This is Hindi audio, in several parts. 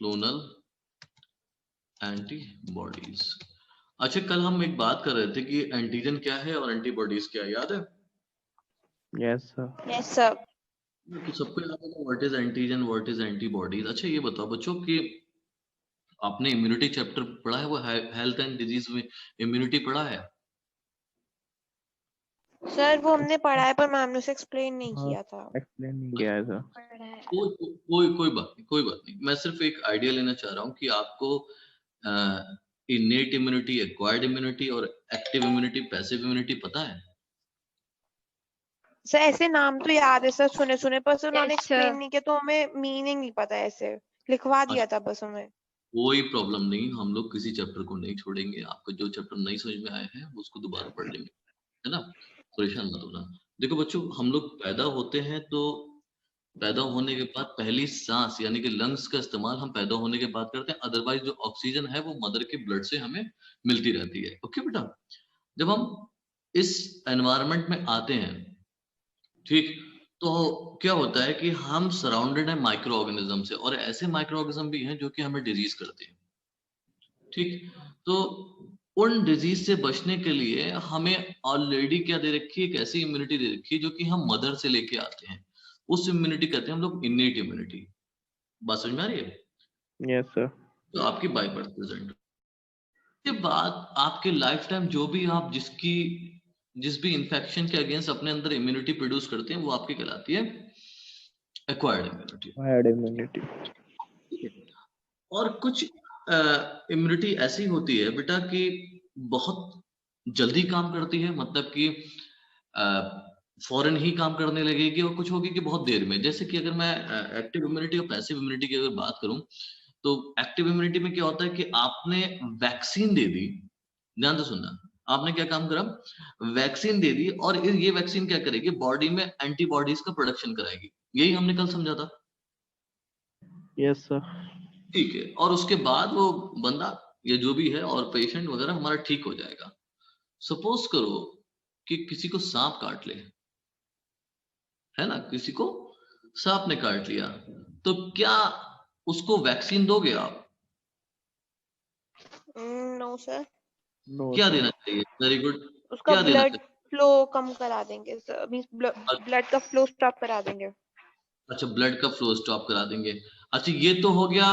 Monoclonal antibodies. अच्छा, कल हम एक बात कर रहे थे कि एंटीजन क्या है और एंटीबॉडीज क्या है, याद है? Yes sir. Yes sir. तो सबको याद है what is antigen, what is antibodies. अच्छा ये बताओ बच्चों कि आपने इम्यूनिटी चैप्टर पढ़ा है, वो हेल्थ एंड डिजीज में इम्यूनिटी पढ़ा है? सर वो हमने पढ़ा है पर मैम ने उसे एक्सप्लेन नहीं किया था। एक्सप्लेन नहीं किया है सर। पढ़ा है। कोई बात नहीं। मैं सिर्फ एक आइडिया लेना चाह रहा हूँ कि आपको इनेट इम्यूनिटी, एक्वायर्ड इम्यूनिटी और एक्टिव इम्यूनिटी, पैसिव इम्यूनिटी पता है? सर ऐसे नाम तो याद है सर, सुने सुने, पर सर उन्होंने Yes, एक्सप्लेन sir. नहीं किया तो हमें मीनिंग नहीं पता, ऐसे लिखवा दिया था बस हमें। कोई प्रॉब्लम नहीं, हम लोग किसी चैप्टर को नहीं छोड़ेंगे। आपको जो चैप्टर नहीं समझ में आए हैं उसको दोबारा पढ़ लेंगे, है ना? परेशान मत होना। देखो बच्चों, हम लोग पैदा होते हैं तो पैदा होने के बाद पहली सांस यानी कि लंग्स का इस्तेमाल हम पैदा होने के बाद करते हैं। अदरवाइज जो ऑक्सीजन है वो मदर के ब्लड से हमें मिलती रहती है। ओके बेटा, जब हम इस एनवायरनमेंट में आते हैं, ठीक, तो क्या होता है कि हम सराउंडेड है माइक्रो ऑर्गेनिज्म से, और ऐसे माइक्रो ऑर्गेनिज्म भी हैं जो कि हमें डिजीज करते हैं। ठीक, तो उन डिजीज से बचने के लिए हमें ऑलरेडी क्या दे रखी है, एक ऐसी इम्यूनिटी दे रखी है जो कि हम मदर से लेके आते हैं। उस इम्यूनिटी कहते हैं हम लोग इनेट इम्यूनिटी। बात समझ में आ रही है? Yes sir. तो आपकी बाय बर्थ प्रेजेंट के बाद आपके लाइफ टाइम जो भी आप जिस भी इंफेक्शन के अगेंस्ट अपने अंदर इम्यूनिटी प्रोड्यूस करते हैं वो आपकी कहलाती है एक्वायर्ड इम्यूनिटी। Acquired immunity. और कुछ इम्यूनिटी ऐसी होती है बेटा कि बहुत जल्दी काम करती है, मतलब कि फौरन ही काम करने लगेगी, और कुछ होगी कि बहुत देर में। जैसे कि अगर मैं एक्टिव इम्यूनिटी और पैसिव इम्यूनिटी की अगर बात करूं, तो एक्टिव इम्यूनिटी में क्या होता है कि आपने वैक्सीन दे दी, ध्यान से सुनना, आपने क्या काम करा, वैक्सीन दे दी, और ये वैक्सीन क्या करेगी, बॉडी में एंटीबॉडीज का प्रोडक्शन कराएगी। यही हमने कल समझा था। Yes sir. ठीक है, और उसके बाद वो बंदा या जो भी है और पेशेंट वगैरह हमारा ठीक हो जाएगा। सपोज करो कि किसी को सांप काट ले, है ना, किसी को सांप ने काट लिया, तो क्या उसको वैक्सीन दोगे आप? No sir. नो क्या सर। देना चाहिए? Very good. उसका क्या देना ब्लड चाहिए? फ्लो कम करा देंगे सर, मींस ब्लड का फ्लो स्टॉप करा देंगे। अच्छा, ब्लड का फ्लो स्टॉप करा देंगे। अच्छा, ये तो हो गया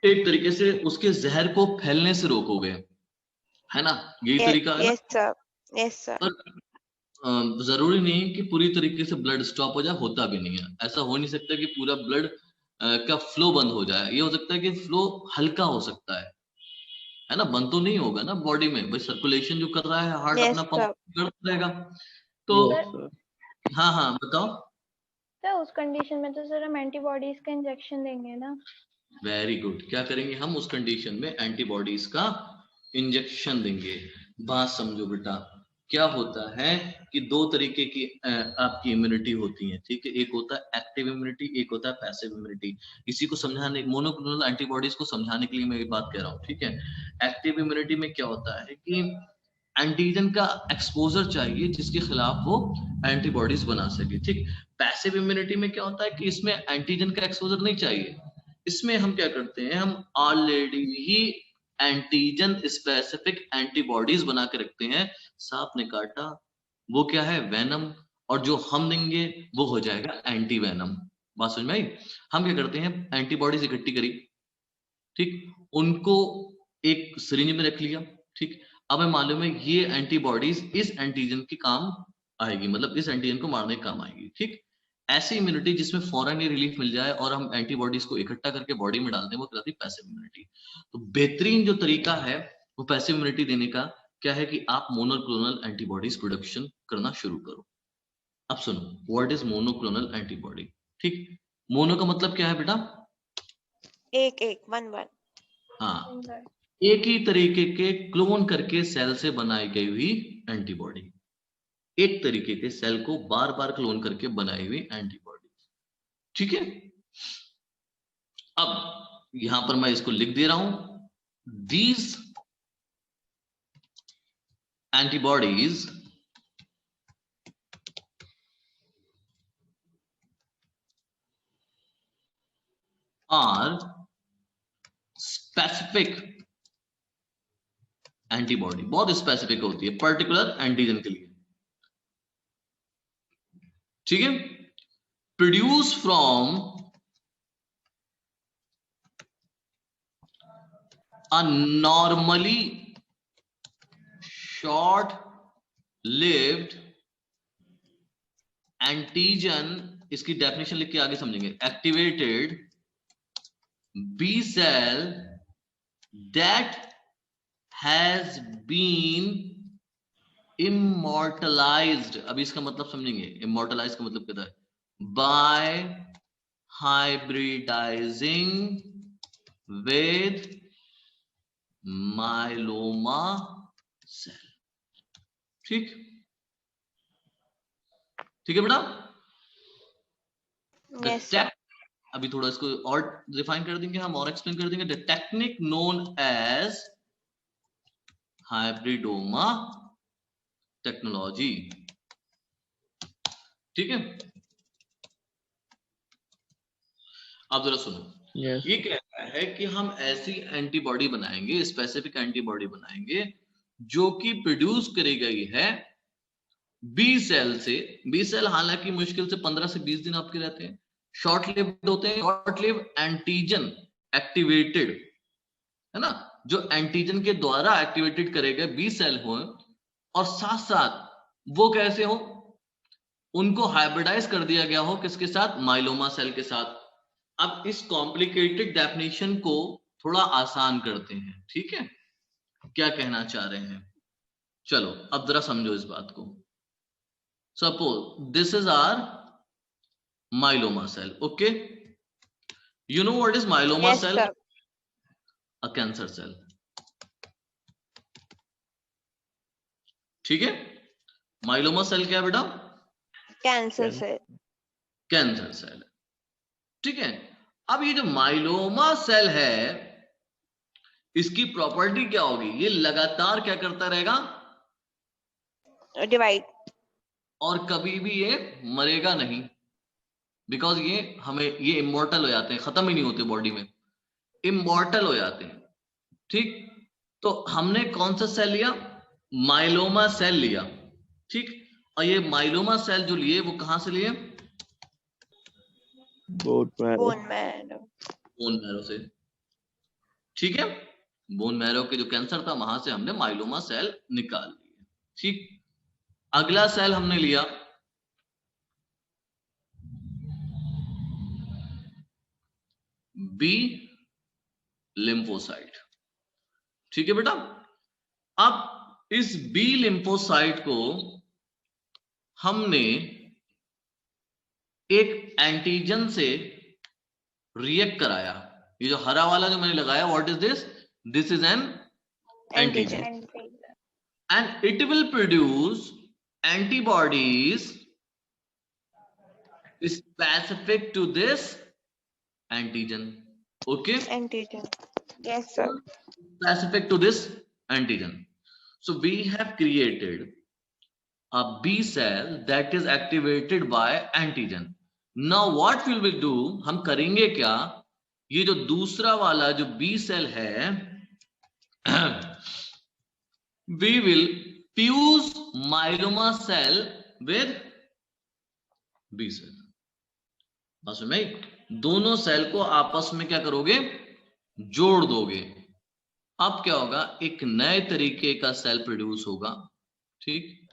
एक तरीके से, उसके जहर को फैलने से रोकोगे, है ना? यही तरीका है ना? Yes sir. Yes sir. पर जरूरी नहीं कि पूरी तरीके से ब्लड स्टॉप हो जाए, होता भी नहीं है। ऐसा हो नहीं सकता कि पूरा ब्लड का फ्लो बंद हो जाए। ये हो सकता है कि फ्लो हल्का हो सकता है ना? बंद तो नहीं होगा ना बॉडी में, भाई सर्कुलेशन जो कर रहा है हार्ट यस अपना पंप सर। करता रहेगा। तो यस सर। हाँ हाँ बताओ। सर उस कंडीशन में तो सर हम एंटीबॉडीज का इंजेक्शन देंगे ना। वेरी गुड, क्या करेंगे हम उस कंडीशन में? एंटीबॉडीज का इंजेक्शन देंगे। बात समझो बेटा, क्या होता है कि दो तरीके की आपकी इम्यूनिटी होती है, ठीक है? एक होता है एक्टिव इम्यूनिटी, एक होता है पैसिव इम्यूनिटी। इसी को समझाने, मोनोक्लोनल एंटीबॉडीज को समझाने के लिए मैं ये बात कह रहा हूँ, ठीक है? एक्टिव इम्यूनिटी में क्या होता है कि एंटीजन का एक्सपोजर चाहिए जिसके खिलाफ वो एंटीबॉडीज बना सके, ठीक? पैसिव इम्यूनिटी में क्या होता है कि इसमें एंटीजन का एक्सपोजर नहीं चाहिए। इसमें हम क्या करते हैं, हम ऑलरेडी ही एंटीजन स्पेसिफिक एंटीबॉडीज बना के रखते हैं। सांप ने काटा, वो क्या है, वेनम, और जो हम देंगे वो हो जाएगा एंटी वेनम। बात समझ में आई? हम क्या करते हैं, एंटीबॉडीज इकट्ठी करी, ठीक, उनको एक सिरिंज में रख लिया, ठीक। अब हमें मालूम है ये एंटीबॉडीज इस एंटीजन के काम आएगी, मतलब इस एंटीजन को मारने के काम आएगी, ठीक। ऐसी इम्यूनिटी जिसमें फौरन ही रिलीफ मिल जाए और हम एंटीबॉडीज को इकट्ठा करके बॉडी में डालते हैं, वो कहलाती है पैसिव इम्यूनिटी। तो बेहतरीन जो तरीका है वो पैसिव इम्यूनिटी देने का क्या है कि आप मोनोक्लोनल एंटीबॉडीज प्रोडक्शन करना शुरू करो। अब सुनो, व्हाट इज मोनोक्लोनल एंटीबॉडी, ठीक। मोनो का मतलब क्या है बेटा? एक एक वन वन। हाँ, एक ही तरीके के क्लोन करके सेल से बनाई गई हुई एंटीबॉडी, एक तरीके के सेल को बार बार क्लोन करके बनाई हुई एंटीबॉडी, ठीक है। अब यहां पर मैं इसको लिख दे रहा हूं, these antibodies are specific antibody, बहुत स्पेसिफिक होती है पर्टिकुलर एंटीजन के लिए, ठीक है। Produce from a normally short lived antigen, इसकी डेफिनेशन लिख के आगे समझेंगे। Activated B cell that has been immortalised, अभी इसका मतलब समझेंगे। इमोर्टलाइज का मतलब क्या है? By hybridising with myeloma cell, ठीक, ठीक है बेटा। Yes, sir. अभी थोड़ा इसको और डिफाइन कर देंगे हम और एक्सप्लेन कर देंगे। The technique known as hybridoma technology, ठीक है। आप जरा सुनो, Yes. ये कहता है कि हम ऐसी एंटीबॉडी बनाएंगे, स्पेसिफिक एंटीबॉडी बनाएंगे जो कि प्रोड्यूस करी गई है बी सेल से। बी सेल हालांकि मुश्किल से 15 से 20 दिन आपके रहते हैं, शॉर्ट लिव्ड होते हैं। शॉर्ट लिव एंटीजन एक्टिवेटेड है ना, जो एंटीजन के द्वारा एक्टिवेटेड करे गए बी सेल हो, और साथ साथ वो कैसे हो, उनको हाइब्रिडाइज कर दिया गया हो किसके साथ? माइलोमा सेल के साथ। अब इस कॉम्प्लिकेटेड डेफिनेशन को थोड़ा आसान करते हैं, ठीक है, क्या कहना चाह रहे हैं। चलो अब जरा समझो इस बात को। Suppose this is our myeloma cell, okay, you know what is myeloma Yes, cell? sir. A cancer cell, ठीक है। myeloma cell क्या है बेटा? Cancer Can- cell. Cancer cell, ठीक है। अब ये जो माइलोमा सेल है, इसकी प्रॉपर्टी क्या होगी? ये लगातार क्या करता रहेगा? Divide. और कभी भी ये मरेगा नहीं, बिकॉज ये हमें ये इमॉर्टल हो जाते हैं, खत्म ही नहीं होते बॉडी में, इमॉर्टल हो जाते हैं, ठीक। तो हमने कौन सा सेल लिया? माइलोमा सेल लिया, ठीक। और ये माइलोमा सेल जो लिए वो कहां से लिए? Bone marrow. Bone marrow. Bone marrow से, ठीक है। बोन मैरो के जो कैंसर था वहां से हमने माइलोमा सेल निकाल लिए, ठीक। अगला सेल हमने लिया बी लिम्फोसाइट, ठीक है बेटा। अब इस बी लिम्फोसाइट को हमने एक एंटीजन से रिएक्ट कराया। ये जो हरा वाला जो मैंने लगाया, what is this? This is an antigen, and it will produce antibodies specific to this antigen, okay, Antigen. Yes, sir. specific to this antigen. So we have created a B cell that is activated by antigen. Now what will we do? हम करेंगे क्या? ये जो दूसरा वाला जो B cell है we will fuse myeloma cell with B cell। बस में दोनों सेल को आपस में क्या करोगे? जोड़ दोगे। अब क्या होगा? एक नए तरीके का सेल प्रोड्यूस होगा, ठीक,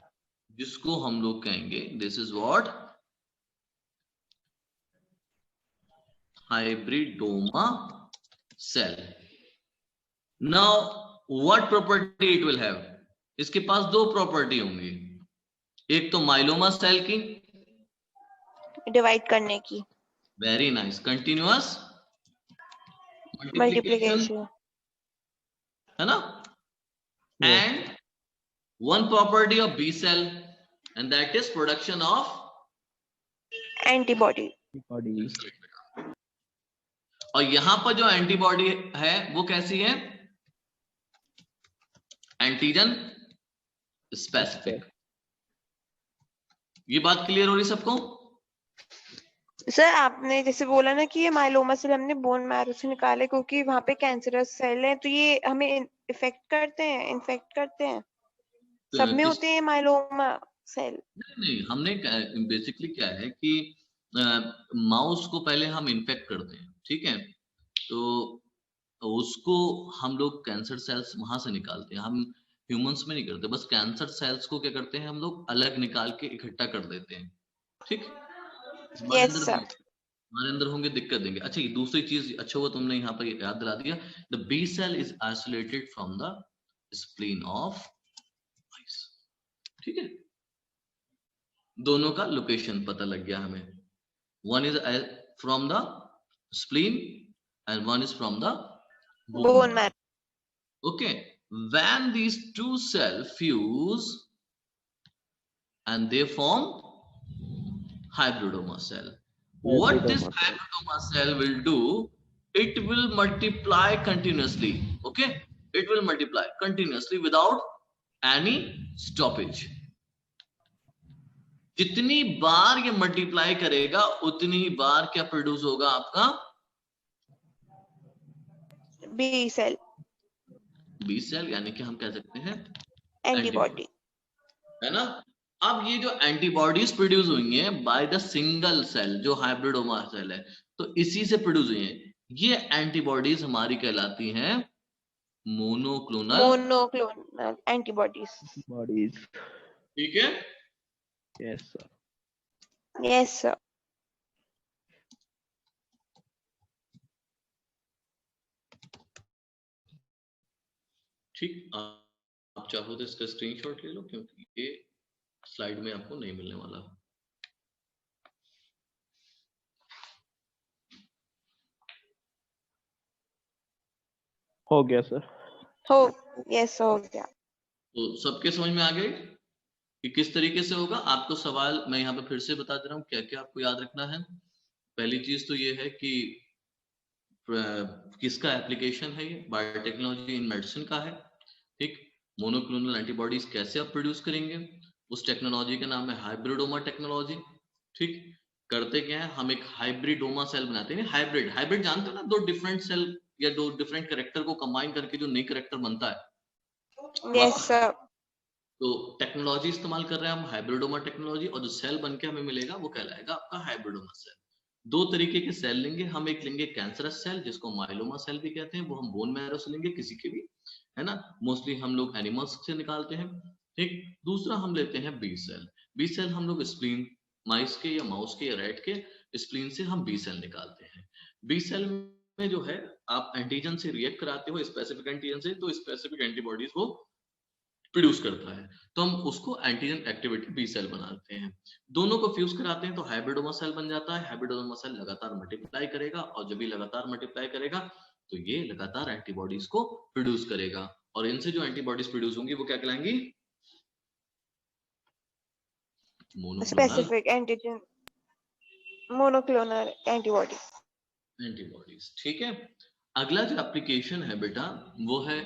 जिसको हम लोग कहेंगे this is what hybridoma cell. Now what property it will have? इसके पास दो प्रॉपर्टी होंगी, एक तो माइलोमा सेल की, Divide करने की. Very nice, continuous Multiplication. है ना, Yes. and one property of B cell, and that is production of Antibody. Body. और यहां पर जो एंटीबॉडी है वो कैसी है? Antigen specific. ये बात क्लियर हो रही सबको? सर आपने जैसे बोला ना कि ये माइलोमा सेल हमने बोन मैरो से निकाले क्योंकि वहाँ पे कैंसरस सेल है, तो ये हमें इफेक्ट करते हैं, सब में किस होते हैं माइलोमा सेल। नहीं, हमने बेसिकली क्या है कि माउस को पहले हम इन्फेक्ट करते हैं, ठीक है, तो उसको हम लोग कैंसर सेल्स वहां से निकालते हैं, हम ह्यूमंस में नहीं करते, बस कैंसर सेल्स को क्या करते हैं हम लोग अलग निकाल के इकट्ठा कर देते हैं, ठीक। Yes sir. हमारे अंदर होंगे, दिक्कत देंगे। अच्छा, ये दूसरी चीज अच्छा हुआ तुमने यहाँ पर याद दिला दिया, the B cell is isolated from the spleen of mice, ठीक है, दोनों का लोकेशन पता लग गया हमें, one is from the spleen and one is from the bone bone marrow. Marrow. Okay, when these two cells fuse and they form hybridoma cell. What this Hybridoma cell. hybridoma cell will do, it will multiply continuously. Okay, it will multiply continuously without any stoppage. जितनी बार ये मल्टीप्लाई करेगा उतनी ही बार क्या प्रोड्यूस होगा आपका बी सेल, बी सेल, यानी कि हम कह सकते हैं एंटीबॉडी, है ना। अब ये जो एंटीबॉडीज प्रोड्यूस हुई हैं बाय द सिंगल सेल जो हाइब्रिडोमा सेल है, तो इसी से प्रोड्यूस हुई हैं, ये एंटीबॉडीज हमारी कहलाती हैं मोनोक्लोनल एंटीबॉडीज। Bodies. ठीक है, Yes, sir. Yes sir. ठीक। आप चाहो तो इसका स्क्रीनशॉट ले लो क्योंकि ये स्लाइड में आपको नहीं मिलने वाला। हो गया सर। यस हो गया। तो सबके समझ में आ गए कि किस तरीके से होगा। आपको सवाल मैं यहाँ पे फिर से बता दे रहा हूँ क्या क्या आपको याद रखना है। पहली चीज तो ये है कि किसका एप्लीकेशन है, ये बायोटेक्नोलॉजी इन मेडिसिन का है, ठीक। मोनोक्लोनल एंटीबॉडीज कैसे आप प्रोड्यूस करेंगे, उस टेक्नोलॉजी का नाम है हाइब्रिडोमा टेक्नोलॉजी, ठीक। करते क्या है, हम एक हाइब्रिडोमा सेल बनाते हैं। हाइब्रिड, हाइब्रिड जानते हो ना, दो डिफरेंट सेल या दो डिफरेंट कैरेक्टर को कंबाइन करके जो नई कैरेक्टर बनता है। Yes sir. तो टेक्नोलॉजी इस्तेमाल कर रहे हैं हम हाइब्रिडोमा टेक्नोलॉजी, और जो सेल बनके हमें मिलेगा वो कहलाएगा आपका हाइब्रिडोमा सेल। दो तरीके के सेल लेंगे हम, एक लेंगे कैंसरस सेल जिसको माइलोमा सेल भी कहते हैं, वो हम बोन मैरो से लेंगे किसी के भी, है ना, मोस्टली हम लोग एनिमल्स से निकालते हैं, ठीक। दूसरा हम लेते हैं बी सेल। बी सेल हम लोग स्प्लीन, माइस के या माउस के या रैट के स्प्लीन से हम बी सेल निकालते हैं। बी सेल में जो है आप एंटीजन से रिएक्ट कराते हो, स्पेसिफिक एंटीजन से, तो स्पेसिफिक एंटीबॉडीज वो प्रोड्यूस करता है, तो हम उसको एंटीजन एक्टिवेटेड बी सेल बनाते हैं। दोनों को फ्यूज कराते हैं तो हाइब्रिडोमा सेल बन जाता है। हाइब्रिडोमा सेल लगातार मल्टीप्लाई करेगा, और जब भी लगातार मल्टीप्लाई करेगा तो ये लगातार एंटीबॉडीज को प्रोड्यूस करेगा, और इनसे जो एंटीबॉडीज प्रोड्यूस होंगी वो क्या कहलाएंगी, स्पेसिफिक एंटीजन, मोनोक्लोनल एंटीबॉडीज, ठीक है। अगला जो एप्लीकेशन है बेटा वो है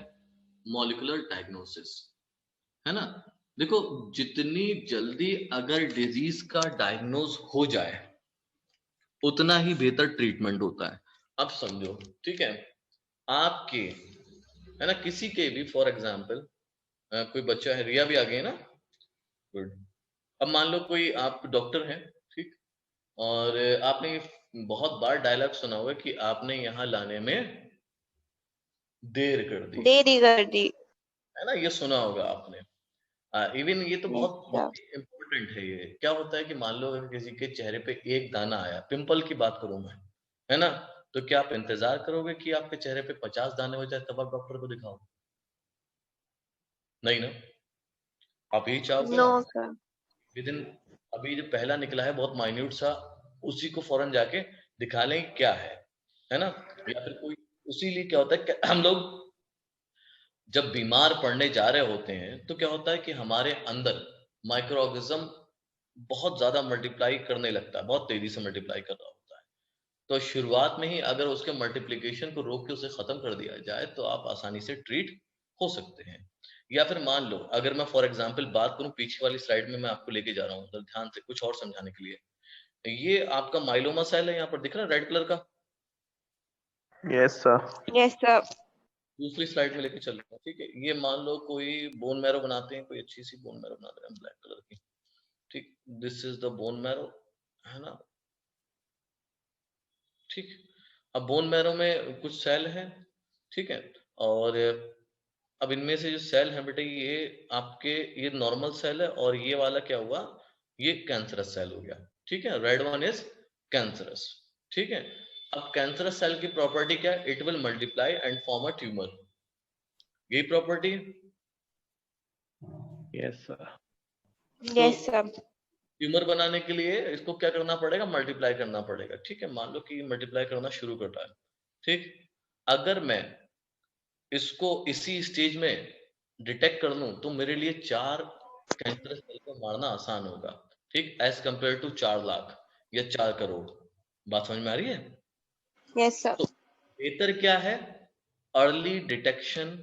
मॉलिक्यूलर डायग्नोसिस, है ना। देखो, जितनी जल्दी अगर डिजीज का डायग्नोज हो जाए उतना ही बेहतर ट्रीटमेंट होता है। अब समझो, ठीक है, आपके, है ना, किसी के भी, फॉर एग्जांपल कोई बच्चा है, रिया भी आ गई ना, गुड। अब मान लो कोई आप डॉक्टर हैं, ठीक, और आपने बहुत बार डायलॉग सुना होगा कि आपने यहाँ लाने में देर कर दी, है ना, ये सुना होगा आपने। इवन ये तो बहुत इम्पोर्टेंट है। ये क्या होता है कि मान लो अगर किसी के चेहरे पे एक दाना आया, पिंपल की बात करूं मैं, है ना, तो क्या आप इंतजार करोगे कि आपके चेहरे पे 50 दाने हो जाए तब आप डॉक्टर को दिखाओ? नहीं ना, आप यही चाहोगे ना, विद इन, अभी जो पहला निकला है बहुत माइन्यूट सा, उसी को फौरन जाके दिखा लें क्या है ना। या फिर कोई, उसीलिए क्या होता है कि हम लोग जब बीमार पड़ने जा रहे होते हैं तो क्या होता है कि हमारे अंदर माइक्रो ऑर्गेनिज्म बहुत ज्यादा मल्टीप्लाई करने लगता है, बहुत तेजी से मल्टीप्लाई कर रहा होता है। तो शुरुआत में ही अगर उसके मल्टीप्लिकेशन को रोक के उसे खत्म कर दिया जाए तो आप आसानी से ट्रीट हो सकते हैं। या फिर मान लो अगर मैं फॉर एग्जांपल बात करूं, पीछे वाली स्लाइड में मैं आपको लेके जा रहा हूं, ध्यान से कुछ और समझाने के लिए, ये आपका माइलोमा सेल है, यहाँ पर दिख रहा है रेड कलर का। Yes, sir. Yes sir. दूसरी स्लाइड में लेके चलते हैं, ठीक है। ये मान लो कोई बोन मैरो बनाते हैं, कोई अच्छी सी बोन मैरो बनाते हैं ब्लैक कलर की, ठीक। This is the bone marrow, है ना, ठीक। अब बोन मैरो में कुछ सेल है, ठीक है। और अब इनमें से जो सेल है बेटा, ये आपके ये नॉर्मल सेल है, और ये वाला क्या हुआ, ये कैंसरस सेल हो गया, ठीक है। रेड वन इज कैंसरस, ठीक है। अब कैंसरस सेल की प्रॉपर्टी क्या है, it will multiply and form a tumour, यही प्रॉपर्टी है। Yes, sir. Yes sir. Tumour बनाने के लिए इसको क्या करना पड़ेगा, मल्टीप्लाई करना पड़ेगा, ठीक है। मान लो कि मल्टीप्लाई करना शुरू कर रहा है, ठीक। अगर मैं इसको इसी स्टेज में डिटेक्ट कर लूं तो मेरे लिए 4 कैंसरस सेल को मारना आसान होगा, ठीक, एज कंपेयर टू 4 लाख या 4 करोड़। बात समझ में आ रही है? Yes sir. तो बेहतर क्या है, अर्ली डिटेक्शन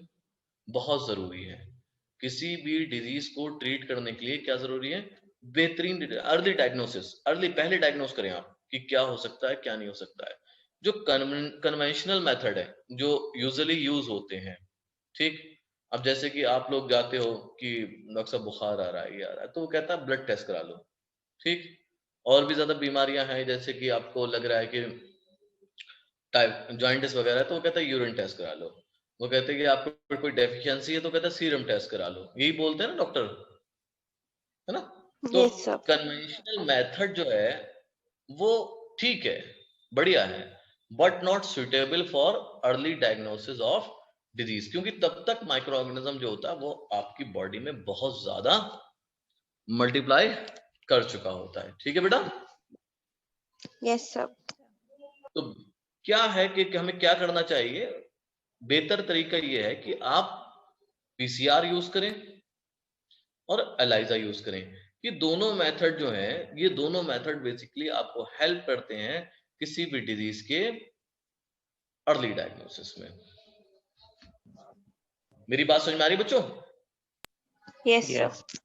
बहुत जरूरी है। किसी भी डिजीज को ट्रीट करने के लिए क्या जरूरी है, बेहतरीन अर्ली डायग्नोसिस, अर्ली पहले डायग्नोस करें आप कि क्या हो सकता है क्या नहीं हो सकता है। जो कन्वेंशनल मेथड है जो यूजुअली यूज होते हैं, ठीक। अब जैसे कि आप लोग जाते हो कि डॉक्टर साहब बुखार आ रहा है, ये आ रहा है, तो वो कहता है ब्लड टेस्ट करा लो, ठीक। और भी ज्यादा बीमारियां हैं, जैसे कि आपको लग रहा है कि टाइप जॉइंटिस वगैरह है, तो वो कहता है यूरिन टेस्ट करा लो। वो कहते हैं कि आपको कोई डेफिशिएंसी है तो कहता है सीरम टेस्ट करा लो, यही बोलते हैं ना डॉक्टर, है ना। तो यस सर। कन्वेंशनल मेथड जो है वो ठीक है, बढ़िया है, but not suitable for early diagnosis of disease, क्योंकि तब तक माइक्रो ऑर्गेनिज्म जो होता है वो आपकी बॉडी में बहुत ज्यादा मल्टीप्लाई कर चुका होता है, ठीक है बेटा। Yes sir. तो क्या है कि हमें क्या करना चाहिए, बेहतर तरीका ये है कि आप पीसीआर यूज करें और एलाइजा यूज करें। ये दोनों मेथड जो हैं, ये दोनों मेथड बेसिकली आपको हेल्प करते हैं किसी भी डिजीज के अर्ली डायग्नोसिस में। मेरी बात समझ में आ रही बच्चों? Yes Yes. सर।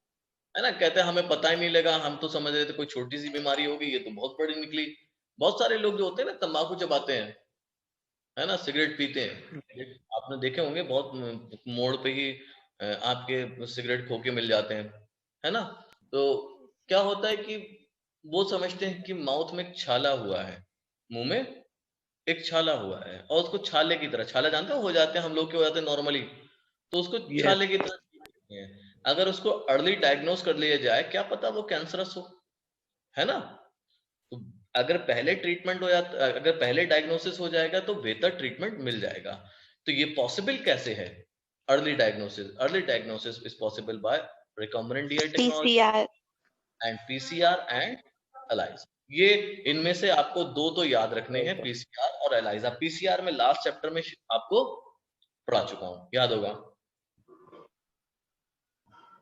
है ना, कहते हैं हमें पता ही नहीं लगा, हम तो समझ रहे थे कोई छोटी सी बीमारी होगी, ये तो बहुत बड़ी निकली। बहुत सारे लोग जो होते हैं ना तंबाकू चबाते हैं, है ना, सिगरेट पीते हैं, आपने देखे होंगे बहुत मोड़ पे ही आपके सिगरेट खोके मिल जाते हैं, है ना। तो क्या होता है कि वो समझते हैं कि माउथ में एक छाला हुआ है, मुंह में एक छाला हुआ है, और उसको छाले की तरह, छाला जानते हो जाते हैं हम लोग के, हो जाते हैं नॉर्मली, तो उसको Yes. छाले की तरह देखते हैं। अगर उसको अर्ली डायग्नोस कर लिया जाए, क्या पता वो कैंसरस हो, है ना। तो अगर पहले ट्रीटमेंट हो जाता, अगर पहले डायग्नोसिस हो जाएगा तो बेहतर ट्रीटमेंट मिल जाएगा। तो ये पॉसिबल कैसे है, early diagnosis is possible by recombinant DI technology PCR. And PCR and ELISA. ये इनमें से आपको दो तो याद रखने हैं, Okay. पीसीआर और एलाइजा। पीसीआर में लास्ट चैप्टर में आपको पढ़ा चुका हूं, याद होगा,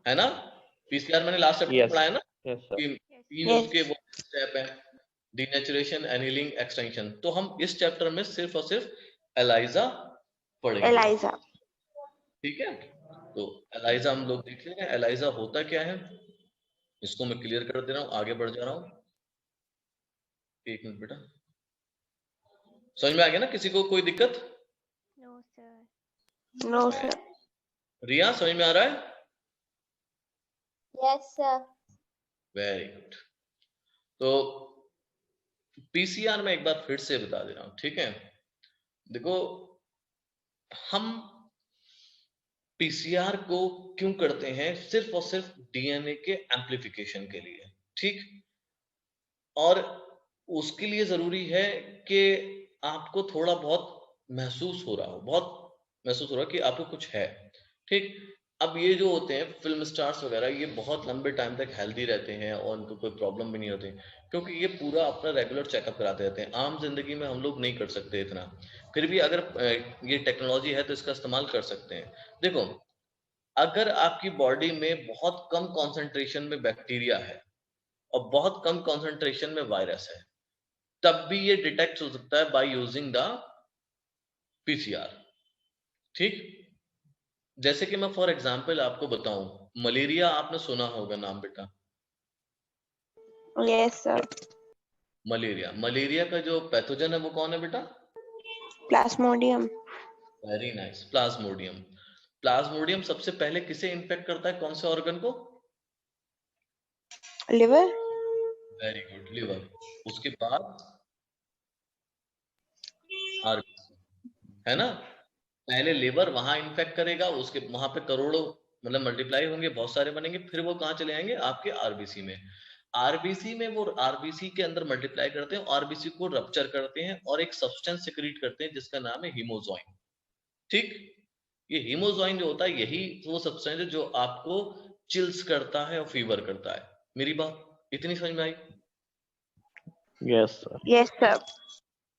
है ना। पीसीआर मैंने लास्ट चैप्टर में Yes. पढ़ा है ना, Yes, sir. कि तीन Yes. उसके वो स्टेप है, डीनेचुरेशन, एनीलिंग, एक्सटेंशन। तो हम इस चैप्टर में सिर्फ और सिर्फ एलाइजा पढ़ेंगे, एलाइजा। ठीक है। तो एलाइजा हम लोग देख लेंगे, एलाइजा होता क्या है, इसको मैं क्लियर कर दे रहा हूँ, आगे बढ़ जा रहा हूँ। एक मिनट बेटा, समझ में आ गया ना, किसी को कोई दिक्कत? No sir. No sir. Riya समझ में आ रहा है? Yes sir. Very good. तो पीसीआर में एक बार फिर से बता दे रहा हूं, ठीक है। देखो, हम पीसीआर को क्यों करते हैं, सिर्फ और सिर्फ डीएनए के एम्प्लीफिकेशन के लिए, ठीक। और उसके लिए जरूरी है कि आपको थोड़ा बहुत महसूस हो रहा हो, बहुत महसूस हो रहा हो कि आपको कुछ है, ठीक। अब ये जो होते हैं फिल्म स्टार्स वगैरह, ये बहुत लंबे टाइम तक हेल्दी रहते हैं और उनको कोई प्रॉब्लम भी नहीं होती, क्योंकि ये पूरा अपना रेगुलर चेकअप कराते रहते हैं। आम जिंदगी में हम लोग नहीं कर सकते इतना, फिर भी अगर ये टेक्नोलॉजी है तो इसका इस्तेमाल कर सकते हैं। देखो, अगर आपकी बॉडी में बहुत कम कॉन्सेंट्रेशन में बैक्टीरिया है और बहुत कम कॉन्सेंट्रेशन में वायरस है, तब भी ये डिटेक्ट हो सकता है बाय यूजिंग द पीसीआर, ठीक। जैसे कि मैं फॉर एग्जांपल आपको बताऊं, मलेरिया आपने सुना होगा नाम बेटा, यस सर। मलेरिया। मलेरिया का जो पैथोजन है वो कौन है बेटा? Plasmodium. Very nice, Plasmodium. Plasmodium सबसे पहले किसे इन्फेक्ट करता है, कौन से ऑर्गन को? लिवर। Very good, liver. उसके बाद आरबीसी, है ना? पहले लिवर वहां इन्फेक्ट करेगा, उसके वहां पे करोड़ों मतलब मल्टीप्लाई होंगे, बहुत सारे बनेंगे, फिर वो कहाँ चले आएंगे? आपके आरबीसी में। आरबीसी में वो आरबीसी के अंदर मल्टीप्लाई करते हैं, आरबीसी को रप्चर करते हैं और एक सब्सटेंस सिक्रीट करते हैं जिसका नाम है हीमोजॉइन। ठीक, ये हीमोजॉइन जो होता है यही वो सब्सटेंस है जो आपको चिल्स करता है और फीवर करता है। मेरी बात इतनी समझ में आई? Yes, sir. Yes sir.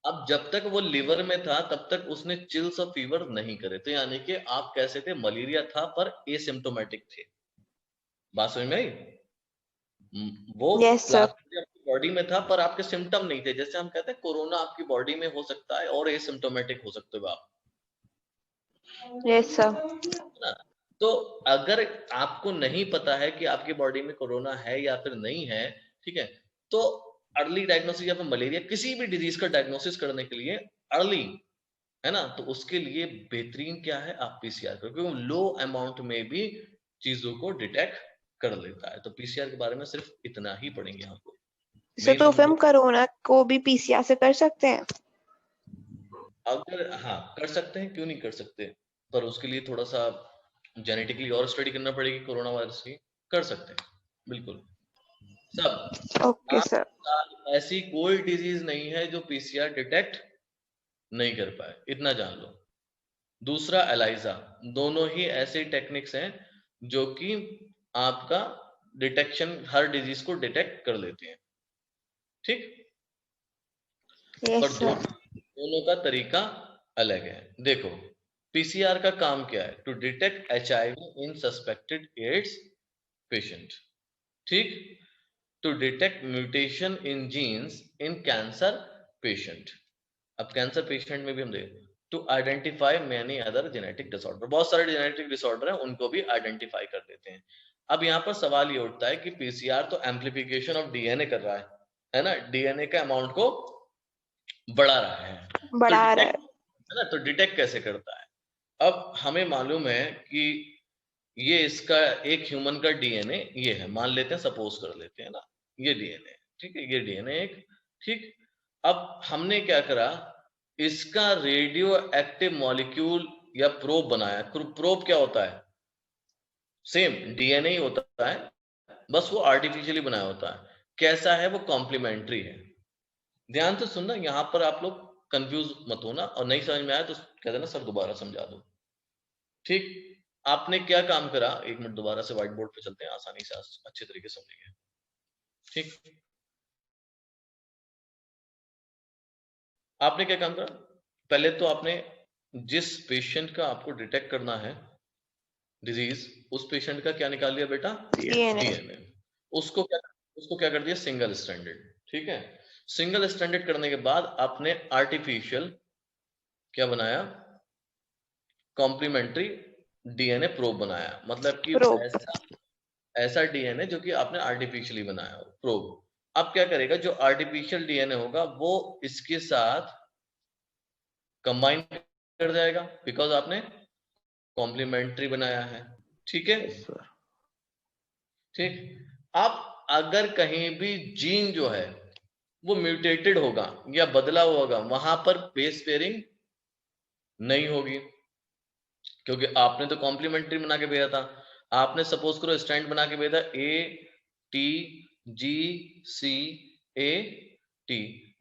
अब जब तक वो लिवर में था तब तक उसने चिल्स और फीवर नहीं करे, तो यानी कि आप कैसे थे, मलेरिया था पर एसिम्प्टोमेटिक थे। बात समझ में आई? वो यस सर। प्लाज्मा आपकी बॉडी में था पर आपके सिम्टम नहीं थे। जैसे हम कहते हैं कोरोना आपकी बॉडी में हो सकता है और एसिम्प्टोमेटिक हो सकते हो आप, यस सर। है ना? तो अगर आपको नहीं पता है कि आपकी बॉडी में कोरोना है या फिर नहीं है, ठीक है, तो अर्ली डायग्नोसिस या फिर मलेरिया किसी भी डिजीज का डायग्नोसिस करने के लिए अर्ली, है ना, तो उसके लिए बेहतरीन क्या है, आप पीसीआर करो, क्योंकि लो अमाउंट में भी चीजों को डिटेक्ट कर लेता है। तो पीसीआर के बारे में सिर्फ इतना ही पढ़ेंगे आपको। सर मेन तो फिर हम समझो, कोरोना को भी पीसीआर से कर सकते हैं? अगर हाँ कर सकते हैं, क्यों नहीं कर सकते, पर उसके लिए थोड़ा सा जेनेटिकली और स्टडी करना पड़ेगी कोरोना वायरस की। कर सकते हैं बिल्कुल सब। ओके आज सर। तक ऐसी कोई डिजीज नहीं है जो पीसीआर डिटेक्ट नहीं कर पाए, इतना जान लो। दूसरा एलाइजा, दोनों ही ऐसे टेक्निक्स हैं जो कि आपका डिटेक्शन हर डिजीज को डिटेक्ट कर लेते हैं। ठीक, यस पर सर। दोनों का तरीका अलग है। देखो पीसीआर का काम क्या है, to detect HIV in suspected AIDS patient. ठीक, to detect mutation in genes in cancer patient. अब कैंसर पेशेंट में भी हम देखें to identify many other genetic disorder, बहुत सारे जेनेटिक डिसऑर्डर हैं उनको भी आइडेंटिफाई कर देते हैं। अब यहाँ पर सवाल ये उठता है कि पीसीआर तो एम्प्लीफिकेशन ऑफ डीएनए कर रहा है ना, डीएनए के अमाउंट को बढ़ा रहा है, तो बढ़ा रहा डिटेक्ट, है। है ना, तो डिटेक्ट कैसे करता है? अब हमें मालूम है कि ये इसका एक ह्यूमन का डीएनए ये है, मान लेते हैं, सपोज कर लेते हैं ना, ये डीएनए, ठीक है, ये डीएनए एक, ठीक। अब हमने क्या करा, इसका रेडियो एक्टिव मॉलिक्यूल या प्रोब बनाया। प्रोब क्या होता है, सेम डीएनए ही होता है, बस वो आर्टिफिशियली बनाया होता है। कैसा है वो, कॉम्प्लीमेंट्री है। ध्यान से सुनना, यहाँ पर आप लोग कंफ्यूज मत होना, और नहीं समझ में आया तो कह देना सर दोबारा समझा दो। ठीक, आपने क्या काम करा, एक मिनट दोबारा से व्हाइट बोर्ड पे चलते हैं, आसानी से अच्छे तरीके से समझेंगे। ठीक, आपने क्या काम करा, पहले तो आपने जिस पेशेंट का आपको डिटेक्ट करना है डिजीज, उस पेशेंट का क्या निकाल लिया बेटा, डीएनए। डीएनए। उसको क्या कर दिया, सिंगल स्टैंडर्ड। ठीक है, सिंगल स्टैंडर्ड करने के बाद आपने आर्टिफिशियल क्या बनाया, कॉम्प्लीमेंट्री डीएनए प्रोब बनाया, मतलब कि प्रोब। ऐसा डीएनए जो कि आपने आर्टिफिशियली बनाया हो, प्रोब। अब क्या करेगा, जो आर्टिफिशियल डीएनए होगा वो इसके साथ कंबाइन कर जाएगा, बिकॉज आपने कॉम्प्लीमेंट्री बनाया है। ठीक है, Yes, sir. ठीक। अब अगर कहीं भी जीन जो है वो म्यूटेटेड होगा या बदला होगा, वहां पर बेस पेयरिंग नहीं होगी, क्योंकि आपने तो कॉम्प्लीमेंट्री बना के भेजा था। आपने सपोज करो स्टैंड बना के भेजा ATGCAT,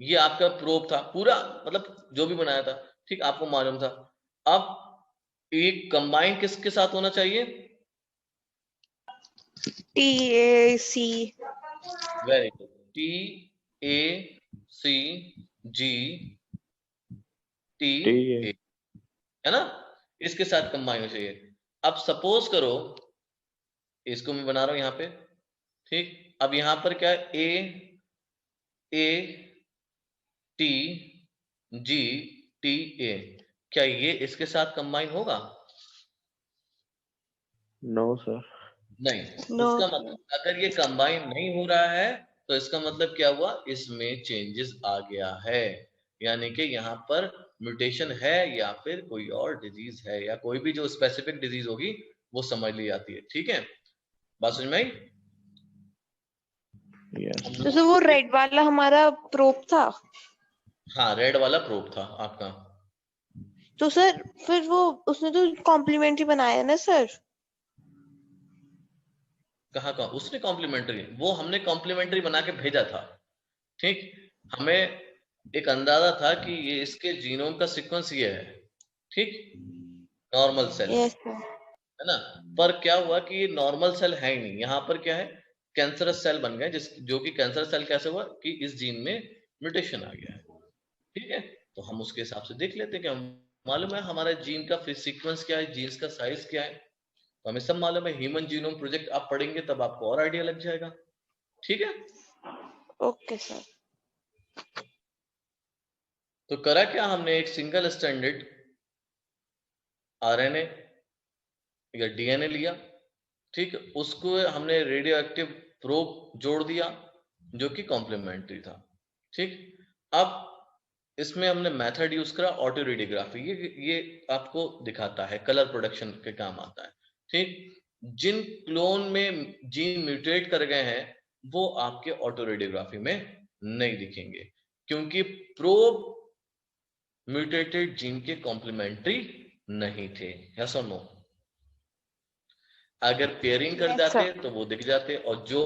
ये आपका प्रोब था पूरा, मतलब जो भी बनाया था, ठीक, आपको मालूम था। अब एक कंबाइन किसके साथ होना चाहिए, TAC। वेरी गुड, TACGTA, है ना, इसके साथ कंबाइन होना चाहिए। अब सपोज करो इसको मैं बना रहा हूं यहाँ पे, ठीक। अब यहाँ पर क्या है, AATGTA, क्या ये इसके साथ कंबाइन होगा, No, sir. नहीं। नो। उसका मतलब अगर ये कंबाइन नहीं हो रहा है तो इसका मतलब क्या हुआ, इसमें चेंजेस आ गया है, यानी कि यहाँ पर म्यूटेशन है या फिर कोई और डिजीज है, या कोई भी जो स्पेसिफिक डिजीज होगी वो समझ ली जाती है। ठीक है, बात समझ में आई? Yes. तो सर वो रेड वाला हमारा प्रोब था। हाँ, रेड वाला प्रोब था आपका। तो सर फिर वो उसने तो कॉम्प्लीमेंट्री बनाया ना सर। कहाँ का उसने कॉम्प्लीमेंट्री, वो हमने कॉम्प्लीमेंट्री बना के भेजा था। ठीक, हमें एक अंदाजा था कि ये इसके जीनोम का सीक्वेंस ये है। ठीक, नॉर्मल सेल यस सर। है ना, पर क्या हुआ कि ये नॉर्मल सेल है ही नहीं, यहाँ पर क्या है, कैंसरस सेल बन गए, जिस जो कि कैंसर सेल कैसे हुआ कि इस जीन में म्यूटेशन आ गया है। ठीक है, तो हम उसके हिसाब से देख लेते हैं कि हम मालूम है हमारा जीन का सीक्वेंस क्या है, जीन्स का साइज क्या है, तो हमें सब मालूम है। ह्यूमन जीनोम प्रोजेक्ट आप पढ़ेंगे तब आपको और आइडिया लग जाएगा। ठीक है, ओके सर। तो करा क्या हमने, एक सिंगल स्टैंडर्ड आरएनए या डीएनए लिया। ठीक, उसको हमने रेडियो एक्टिव प्रोब जोड़ दिया जो कि कॉम्प्लीमेंट्री था। ठीक, अब इसमें हमने मेथड यूज करा ऑटो रेडियोग्राफी, ये आपको दिखाता है, कलर प्रोडक्शन के काम आता है। ठीक, जिन क्लोन में जीन म्यूटेट कर गए हैं वो आपके ऑटो रेडियोग्राफी में नहीं दिखेंगे, क्योंकि प्रोब म्यूटेटेड जीन के कॉम्प्लीमेंट्री नहीं थे। यस और नो? अगर पेयरिंग कर यस जाते सर। तो वो दिख जाते, और जो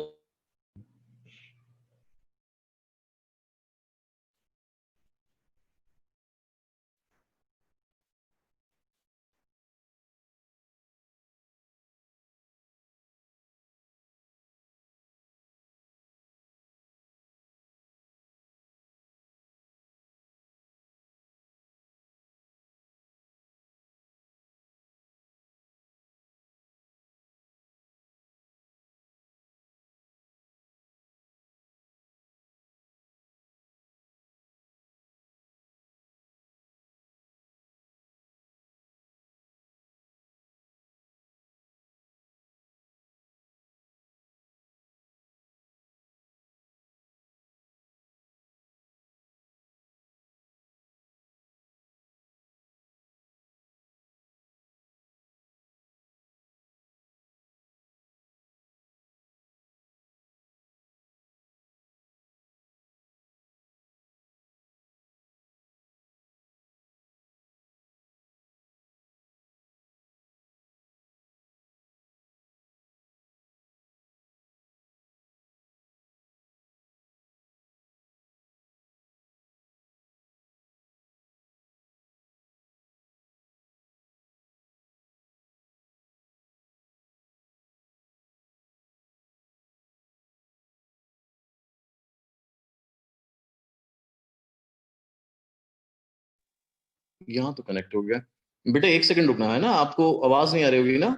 यहाँ तो कनेक्ट हो गया। बेटा एक सेकंड रुकना है ना, आपको आवाज नहीं आ रही होगी ना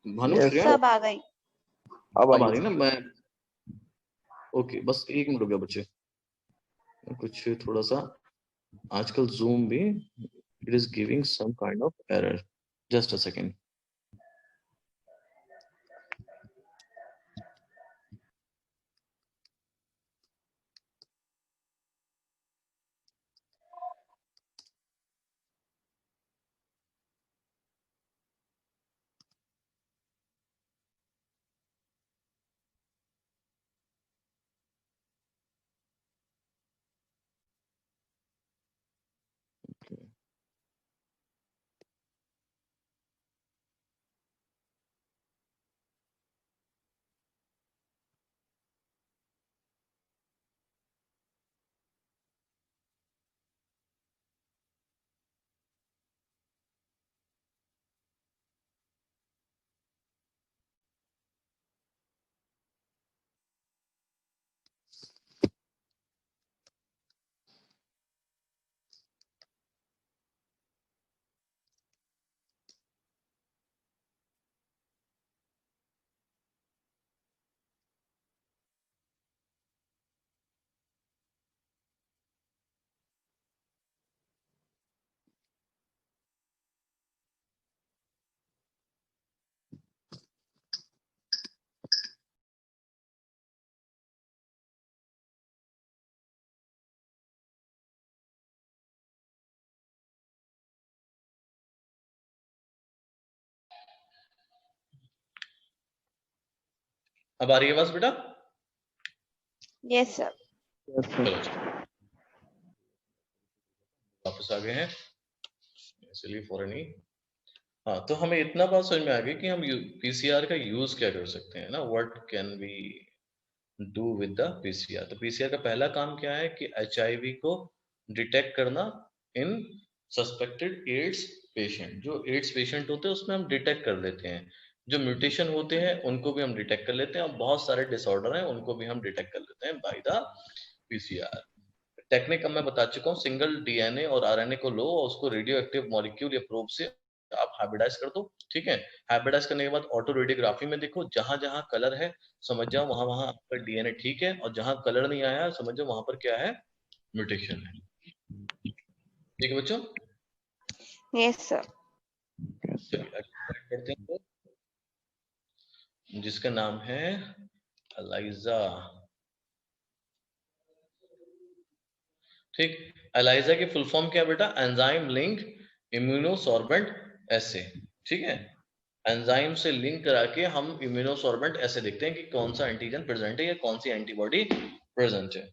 भानु? Yes, श्रेया सब आ गई। अब अब आ आई। रही ना? मैं ओके, बस एक मिनट रुक गया बच्चे, कुछ थोड़ा सा आजकल जूम भी it is giving some kind of error. Just a second. अब आ रही है आवाज बेटा? Yes sir. Yes, sir. चलो वापस आ गए हैं, इसलिए फॉरन ही। हाँ, तो हमें इतना बात समझ में आ गई कि हम पीसीआर का यूज क्या कर सकते हैं ना, what can we do with the PCR. तो पीसीआर का पहला काम क्या है कि एचआईवी को डिटेक्ट करना इन सस्पेक्टेड एड्स पेशेंट। जो एड्स पेशेंट होते हैं उसमें हम डिटेक्ट कर लेते हैं, जो म्यूटेशन होते हैं उनको भी हम डिटेक्ट कर लेते हैं, और बहुत सारे डिसऑर्डर हैं उनको भी हम डिटेक्ट कर लेते हैं बाय द पीसीआर। टेक्निक अब मैं बता चुका हूँ, सिंगल डीएनए और आरएनए को लो और उसको रेडियो एक्टिव मॉलिक्यूल या प्रोब से आप हाइब्रिडाइज कर दो, ठीक है। हाइब्रिडाइज करने के बाद ऑटो रेडियोग्राफी में देखो, जहां जहां कलर है समझ जाओ वहां वहां आपका डीएनए ठीक है, और जहां कलर नहीं आया समझ जाओ वहां पर क्या है, म्यूटेशन है। ठीक है बच्चों? Yes sir. Yes, sir. चलिए आगे बढ़ते हैं तो, जिसका नाम है एलाइजा। ठीक, एलाइजा की फुल फॉर्म क्या है बेटा? एंजाइम लिंक इम्यूनोसॉर्बेंट एसे। ठीक है, एंजाइम से लिंक करा के हम इम्यूनोसॉर्बेंट ऐसे देखते हैं कि कौन सा एंटीजन प्रेजेंट है या कौन सी एंटीबॉडी प्रेजेंट है।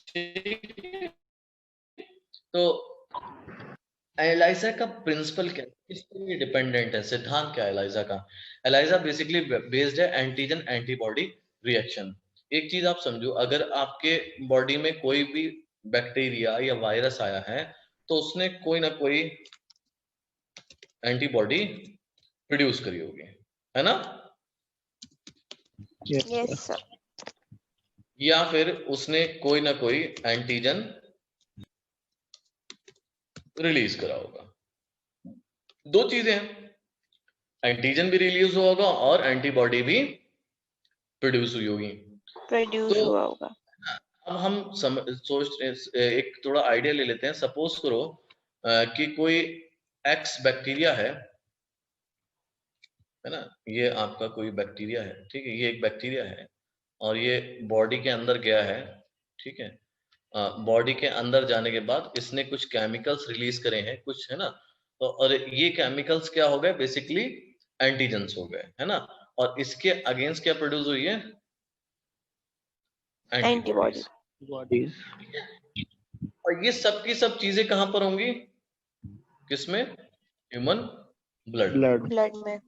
ठीक है? तो एलाइजा का प्रिंसिपल क्या है, किस पर डिपेंडेंट है, सिद्धांत क्या है एलाइजा का? एलाइजा बेसिकली बेस्ड है एंटीजन एंटीबॉडी रिएक्शन। एक चीज आप समझो, अगर आपके बॉडी में कोई भी बैक्टीरिया या वायरस आया है तो उसने कोई ना कोई एंटीबॉडी प्रोड्यूस करी होगी, है ना? Yes, yes sir. सर। या फिर उसने कोई ना कोई एंटीजन रिलीज करा होगा। दो चीजें हैं, एंटीजन भी रिलीज हुआ होगा और एंटीबॉडी भी प्रोड्यूस हुई होगी। प्रोड्यूस तो हुआ होगा। अब हम एक थोड़ा आइडिया ले लेते हैं। सपोज करो कि कोई एक्स बैक्टीरिया है ना, ये आपका कोई बैक्टीरिया है, ठीक है, ये एक बैक्टीरिया है और ये बॉडी के अंदर गया है, ठीक है। बॉडी के अंदर जाने के बाद इसने कुछ केमिकल्स रिलीज करे हैं कुछ, है ना। तो और ये केमिकल्स क्या हो गए, बेसिकली एंटीजेंस हो गए, है ना। और इसके अगेंस्ट क्या प्रोड्यूस हुई है, एंटीबॉडी। एंटीबॉडीज। Bodies. और ये सब की सब चीजें कहां पर होंगी, किसमें, ह्यूमन ब्लड। Blood. ब्लड में।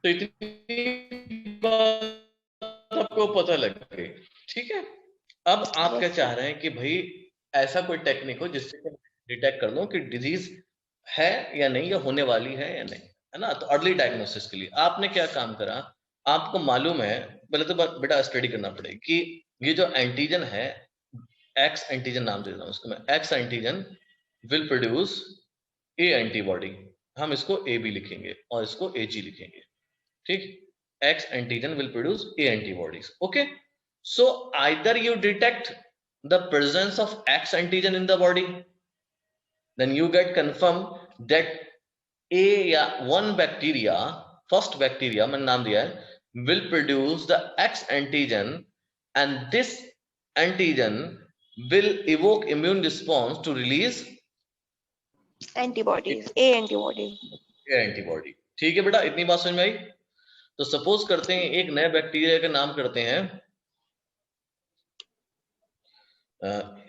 तो इतनी बात आपको पता लग गई, ठीक है। अब आप क्या Yes, चाह रहे हैं कि भाई ऐसा कोई टेक्निक हो जिससे डिटेक्ट कर लो कि डिजीज है या नहीं, या होने वाली है या नहीं, है ना। तो अर्ली डायग्नोसिस के लिए आपने क्या काम करा, आपको मालूम है, पहले तो बेटा स्टडी करना पड़ेगा कि ये जो एंटीजन है, एक्स एंटीजन नाम दे रहा हूं उसको मैं, x antigen will produce a antibody. हम इसको ए बी लिखेंगे और इसको ए जी लिखेंगे, ठीक। X antigen will produce A antibodies. Okay. So either you detect the presence of X antigen in the body, then you get confirmed that A या one bacteria, first bacteria मैंने नाम दिया है, will produce the X antigen, and this antigen will evoke immune response to release antibodies, A antibody. A antibody. ठीक है बेटा, इतनी बात समझ में आई? तो सपोज करते हैं एक नए बैक्टीरिया का नाम करते हैं,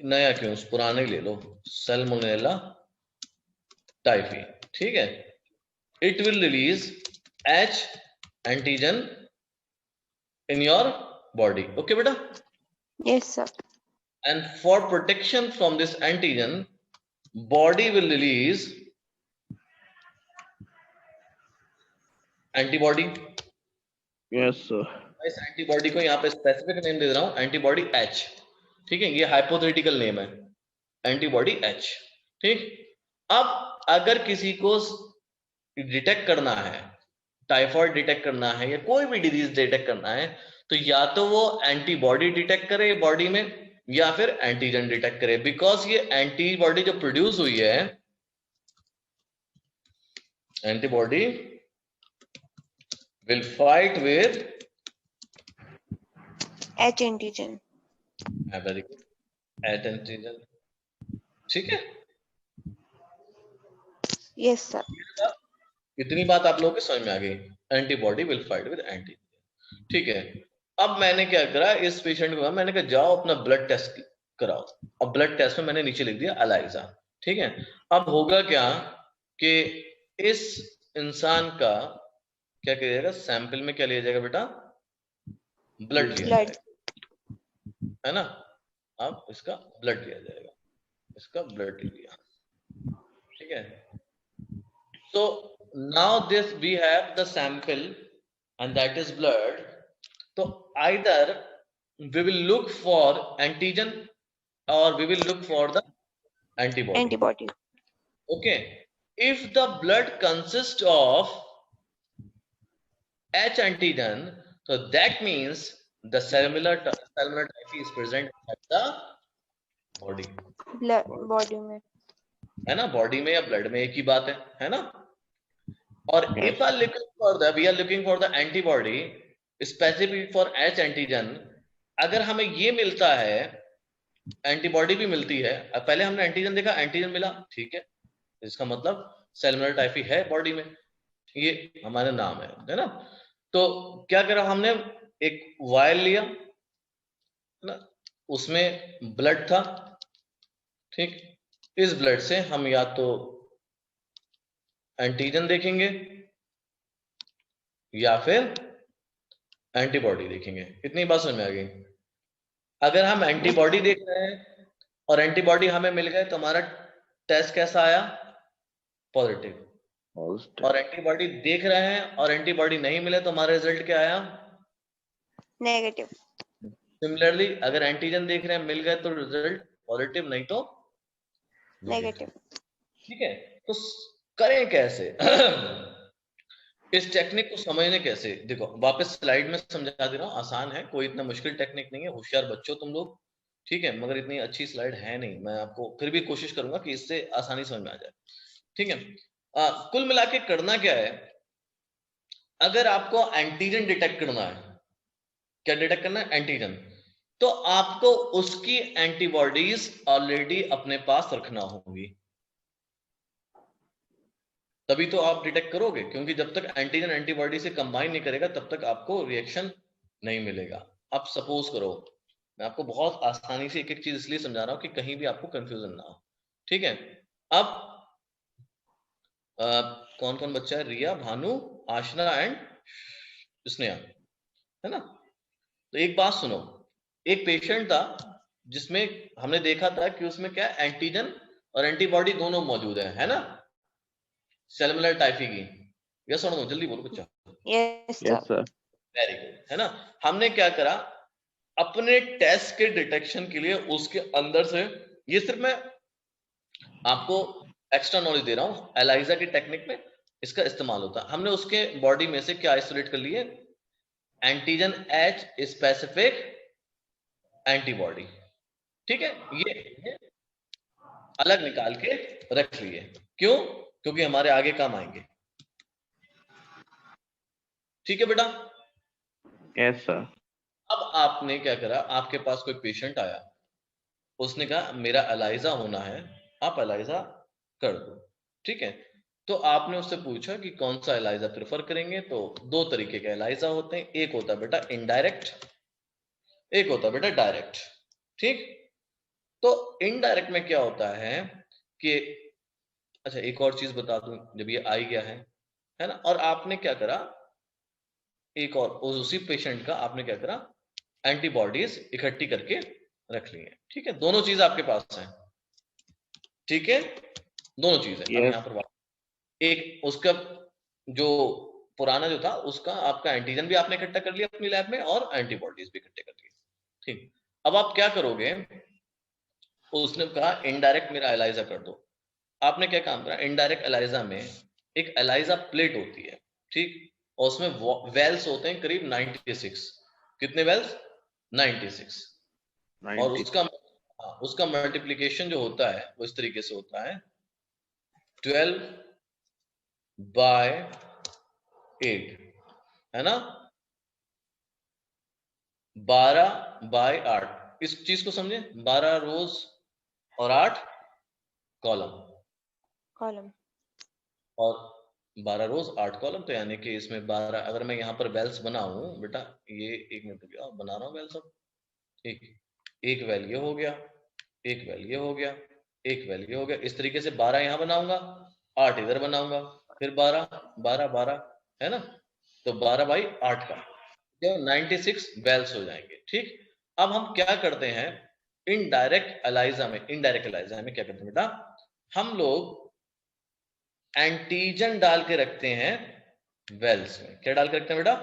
नया क्यों, पुराने ले लो, सैल्मोनेला टाइफी, ठीक है। It will release H antigen in your body, okay बेटा। Yes sir. And for protection from this antigen, body will release antibody. Yes, sir. इस एंटीबॉडी को यहाँ पे स्पेसिफिक नेम दे रहा हूं, एंटीबॉडी H, ठीक है। ये हाइपोथेटिकल नेम है, एंटीबॉडी H, ठीक। अब अगर किसी को डिटेक्ट करना है, टाइफॉइड डिटेक्ट करना है या कोई भी डिजीज डिटेक्ट करना है, तो या तो वो एंटीबॉडी डिटेक्ट करे बॉडी में या फिर एंटीजन डिटेक्ट करे, बिकॉज ये एंटीबॉडी जो प्रोड्यूस हुई है, antibody will fight with H antigen. Very good, at antigen, ठीक है। Yes sir. इतनी बात आप लोगों को समझ में आ गई, antibody will fight with antigen, ठीक है। अब मैंने क्या करा, इस पेशेंट को मैंने कहा जाओ अपना ब्लड टेस्ट कराओ। अब ब्लड टेस्ट में मैंने नीचे लिख दिया एलाइजा, ठीक है। अब होगा क्या कि इस इंसान का क्या किया जाएगा, सैंपल में क्या लिया जाएगा बेटा, ब्लड लिया ब्लड, जाएगा, है ना। अब इसका ब्लड लिया जाएगा, इसका ब्लड लिया, ठीक है। So now this we have the sample and that is blood. So either we will look for antigen or we will look for the antibody. Antibody. Okay. If the blood consists of H antigen, so that means the cellular type is present at the body. Blood body में, है ना, बॉडी में या ब्लड में एक ही बात है ना। और Yes. if we are looking for the antibody specific for H antigen, अगर हमें ये मिलता है, एंटीबॉडी भी मिलती है, पहले हमने एंटीजन देखा, एंटीजन मिला, ठीक है, इसका मतलब सेलुलर टाइफी है बॉडी में, ये हमारा नाम है ना। तो क्या करा हमने, एक वायल लिया ना, उसमें ब्लड था, ठीक। इस ब्लड से हम या तो एंटीजन देखेंगे या फिर एंटीबॉडी देखेंगे। इतनी बात समझ में आ गई। अगर हम एंटीबॉडी देख रहे हैं और एंटीबॉडी हमें मिल गए तो हमारा टेस्ट कैसा आया, पॉजिटिव। और एंटीबॉडी देख रहे हैं और एंटीबॉडी नहीं मिले तो हमारा रिजल्ट क्या आया, नेगेटिव। सिमिलरली अगर एंटीजन देख रहे हैं मिल गए तो रिजल्ट पॉजिटिव, नहीं तो नेगेटिव। ठीक है। तो करें कैसे इस टेक्निक को समझने कैसे, देखो वापस स्लाइड में समझा दे रहा हूँ, आसान है, कोई इतना मुश्किल टेक्निक नहीं है, होशियार बच्चों तुम लोग, ठीक है, मगर इतनी अच्छी स्लाइड है नहीं, मैं आपको फिर भी कोशिश करूंगा कि इससे आसानी समझ में आ जाए, ठीक है। कुल मिला के करना क्या है, अगर आपको एंटीजन डिटेक्ट करना है, क्या डिटेक्ट करना है, एंटीजन, तो आपको उसकी एंटीबॉडीज ऑलरेडी अपने पास रखना होगी, तभी तो आप डिटेक्ट करोगे, क्योंकि जब तक एंटीजन एंटीबॉडी से कंबाइन नहीं करेगा तब तक आपको रिएक्शन नहीं मिलेगा। अब सपोज करो, मैं आपको बहुत आसानी से एक एक चीज इसलिए समझा रहा हूं कि कहीं भी आपको कंफ्यूजन ना हो, ठीक है। अब कौन कौन बच्चा है, रिया, भानु, आशना एंड स्नेहा, है ना। तो एक बात सुनो, एक पेशेंट था जिसमें हमने देखा था कि उसमें क्या एंटीजन और एंटीबॉडी दोनों मौजूद है ना, सेलुलर टाइफी की, यस और नो, जल्दी बोलो बच्चा। Yes sir. वेरी गुड, है ना। हमने क्या करा, अपने टेस्ट के डिटेक्शन के लिए उसके अंदर से, ये सिर्फ मैं आपको एक्स्ट्रा नॉलेज दे रहा हूं, एलाइजा की टेक्निक में इसका इस्तेमाल होता है। हमने उसके बॉडी में से क्या आइसोलेट कर लिए, एंटीजन एच स्पेसिफिक एंटीबॉडी, ठीक है, ये अलग निकाल के रख लिए, क्यों, क्योंकि हमारे आगे काम आएंगे, ठीक है बेटा। Yes sir. अब आपने क्या करा, आपके पास कोई पेशेंट आया, उसने कहा मेरा एलाइजा होना है, आप एलाइजा कर दो, ठीक है। तो आपने उससे पूछा कि कौन सा एलाइजा प्रेफर करेंगे, तो दो तरीके के एलाइजा होते हैं, एक होता है बेटा इनडायरेक्ट, एक होता है बेटा डायरेक्ट, ठीक। तो इनडायरेक्ट में क्या होता है कि, अच्छा एक और चीज बता दूं, जब ये आई गया है ना, और आपने क्या करा, एक और उसी पेशेंट का आपने क्या करा, एंटीबॉडीज इकट्ठी करके रख ली है, ठीक है, दोनों चीज आपके पास है, ठीक है, दोनों चीज है। Yes. यहाँ पर एक उसका जो पुराना जो था उसका आपका एंटीजन भी आपने इकट्ठा कर लिया अपनी लैब में और एंटीबॉडीज भी इकट्ठे कर लिए, ठीक। अब आप क्या करोगे, उसने कहा इनडायरेक्ट मेरा एलाइजा कर दो, आपने क्या काम करा, इनडायरेक्ट एलाइजा में एक एलाइजा प्लेट होती है, ठीक, और उसमें वेल्स होते हैं करीब 96, कितने वेल्स, 96, और उसका मल्टीप्लिकेशन जो होता है वो इस तरीके से होता है 12/8, है ना, 12/8, इस चीज को समझे, 12 रोज और 8 कॉलम, कॉलम, और 12 रोज 8 कॉलम, तो यानी कि इसमें 12, अगर मैं यहाँ पर वेल्स बनाऊं बेटा, ये 1 मिनट हो गया, बना रहा हूँ वेल्स अब। ठीक, एक वेल ये हो गया, एक वेल ये हो गया, एक वेल ये हो गया, इस तरीके से 12 यहाँ बनाऊंगा, 8 इधर बनाऊंगा, फिर 12 12 12, है ना, तो 12/8 का 96 वेल्स हो जाएंगे। ठीक, अब हम क्या करते हैं इनडायरेक्ट एलाइजा में, क्या करते हैं बेटा, हम लोग एंटीजन डाल के रखते हैं वेल्स में। क्या डाल के रखते हैं बेटा?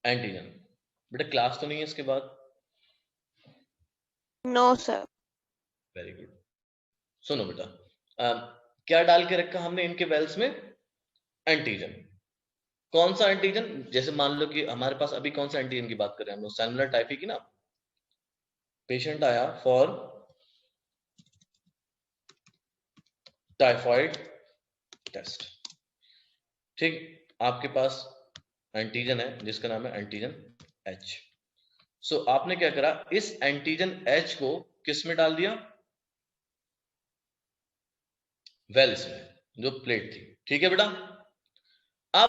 एंटीजन। बेटा क्लास तो नहीं है इसके बाद? No sir. Very good. सुनो बेटा, क्या डाल के रखा हमने इनके वेल्स में? एंटीजन। कौन सा एंटीजन? जैसे मान लो कि हमारे पास अभी कौन सा एंटीजन की बात कर रहे हैं हम लोग, सेलुलर टाइफी की ना। पेशेंट आया फॉर टाइफाइड टेस्ट। ठीक, आपके पास एंटीजन है जिसका नाम है एंटीजन H। सो आपने क्या करा, इस एंटीजन H को किस में डाल दिया? वेल्स में, जो प्लेट थी। ठीक है बेटा, अब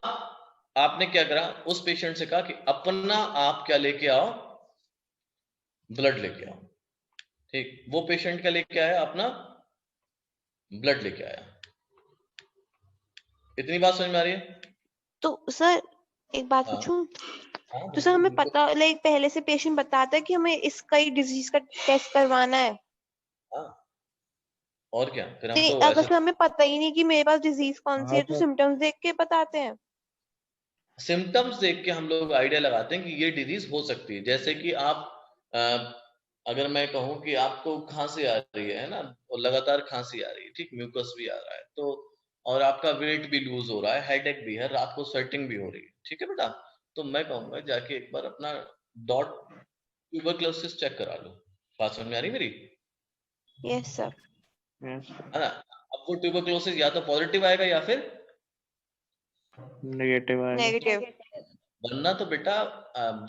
आपने क्या करा, उस पेशेंट से कहा कि अपना आप क्या लेके आओ, ब्लड लेके आओ। ठीक, वो पेशेंट क्या लेके आया? अपना ब्लड लेके आया। इतनी बात समझ में आ रही है? तो सर एक बात हाँ। पूछूं, हाँ, तो सर हमें पता, लाइक पहले से पेशेंट बताता है कि हमें इसका ही डिजीज का टेस्ट करवाना है, हाँ, और क्या, फिर हम तो तो अगर ऐसे फिर हमें पता ही नहीं कि मेरे पास डिजीज कौन सी है, तो तो सिम्टम्स देख के बताते हैं। सिम्टम्स देख के हम लोग आइडिया लगाते हैं कि ये डिजीज हो सकती है। जैसे कि आप अगर मैं कहूँ कि आपको खांसी आ रही है ना, और लगातार खांसी आ रही है, ठीक, म्यूकस भी आ रहा है, तो और आपका वेट भी लूज हो रहा है, हेडेक भी है, रात को स्वेटिंग भी हो रही है, ठीक है बेटा, तो मैं कहूँगा जाके एक बार अपना डॉट ट्यूबरक्लोसिस चेक करा लो। बात समझ में आ रही मेरी? Yes sir. यस है ना? अब वो ट्यूबरक्लोसिस या तो पॉजिटिव आएगा या फिर नेगेटिव आएगा। नेगेटिव। वरना तो बेटा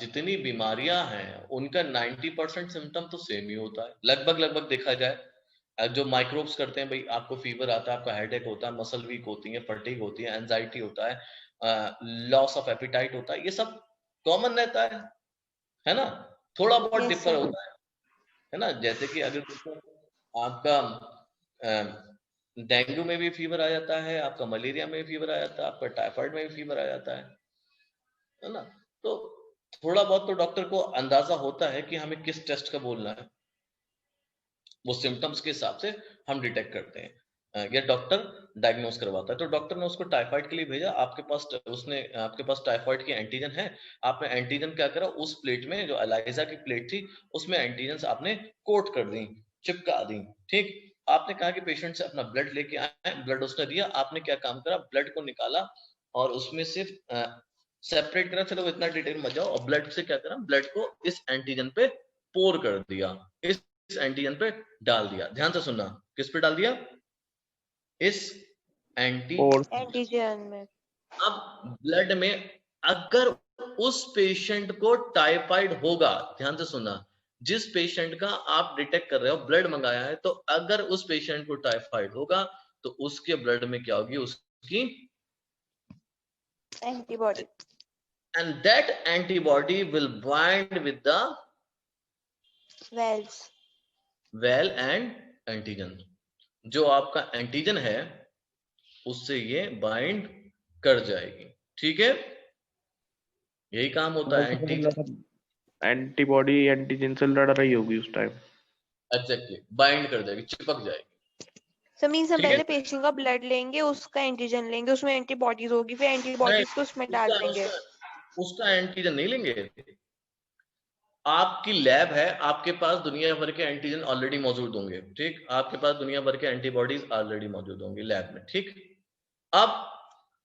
जितनी बीमारियां हैं उनका 90% सिम्टम तो सेम ही होता है, लगभग देखा जाए। जो माइक्रोब्स करते हैं भाई, आपको फीवर आता है, आपका हेडेक होता है, मसल वीक होती है, फटीग होती है, एंजाइटी होता है, लॉस ऑफ एपिटाइट होता है, ये सब कॉमन रहता है ना? थोड़ा बहुत यस डिफर सर। होता है ना? जैसे कि अगर देखो, आपका डेंगू में भी फीवर आ जाता है, आपका मलेरिया में भी फीवर आ जाता है, आपका टाइफाइड में भी फीवर आ जाता है ना? तो थोड़ा बहुत तो डॉक्टर को अंदाजा होता है कि हमें किस टेस्ट का बोलना है, वो सिम्टम्स के हिसाब से हम डिटेक्ट करते हैं, या डॉक्टर डायग्नोस करवाता है। तो डॉक्टर ने उसको टाइफाइड के लिए भेजा, आपके पास उसने आपके पास टाइफाइड की एंटीजन है, आपने एंटीजन क्या करा, उस प्लेट में जो एलाइजा की प्लेट थी उसमें एंटीजन आपने कोट कर दी, चिपका दी। ठीक, आपने कहा कि पेशेंट से अपना ब्लड लेके आए, ब्लड उसने दिया, आपने क्या काम करा, ब्लड को निकाला और उसमें सिर्फ सेपरेट करा, चलो इतना डिटेल मत जाओ, और ब्लड से क्या करा, ब्लड को इस एंटीजन पे पोर कर दिया, इस एंटीजन पे डाल दिया। ध्यान से सुनना, किस पे डाल दिया? इस एंटीजन में। अब ब्लड में अगर उस पेशेंट को टाइफाइड होगा, ध्यान से सुनना, जिस पेशेंट का आप डिटेक्ट कर रहे हो, ब्लड मंगाया है, तो अगर उस पेशेंट को टाइफाइड होगा तो उसके ब्लड में क्या होगी, उसकी antibody, and that antibody will bind with the wells, well and antigen. जो आपका एंटीजन है उससे ये बाइंड कर जाएगी। ठीक है, यही काम होता है एंटीजन। एंटीबॉडी एंटीजन से लड़ रही होगी उस टाइम। एग्जैक्टली, बाइंड कर जाएगी, चिपक जाएगी। सो मींस हम ठीक है, पहले पेशेंट का ब्लड लेंगे, उसका एंटीजन लेंगे, उसमें एंटीबॉडीज होगी, फिर नहीं, एंटीबॉडीज को उसमें डाल उसका देंगे। उसका उसका एंटीजन नहीं लेंगे। आपकी लैब है, आपके पास दुनिया भर के एंटीजन ऑलरेडी मौजूद होंगे, ठीक, आपके पास दुनिया भर के एंटीबॉडीज ऑलरेडी मौजूद होंगे लैब में। ठीक, अब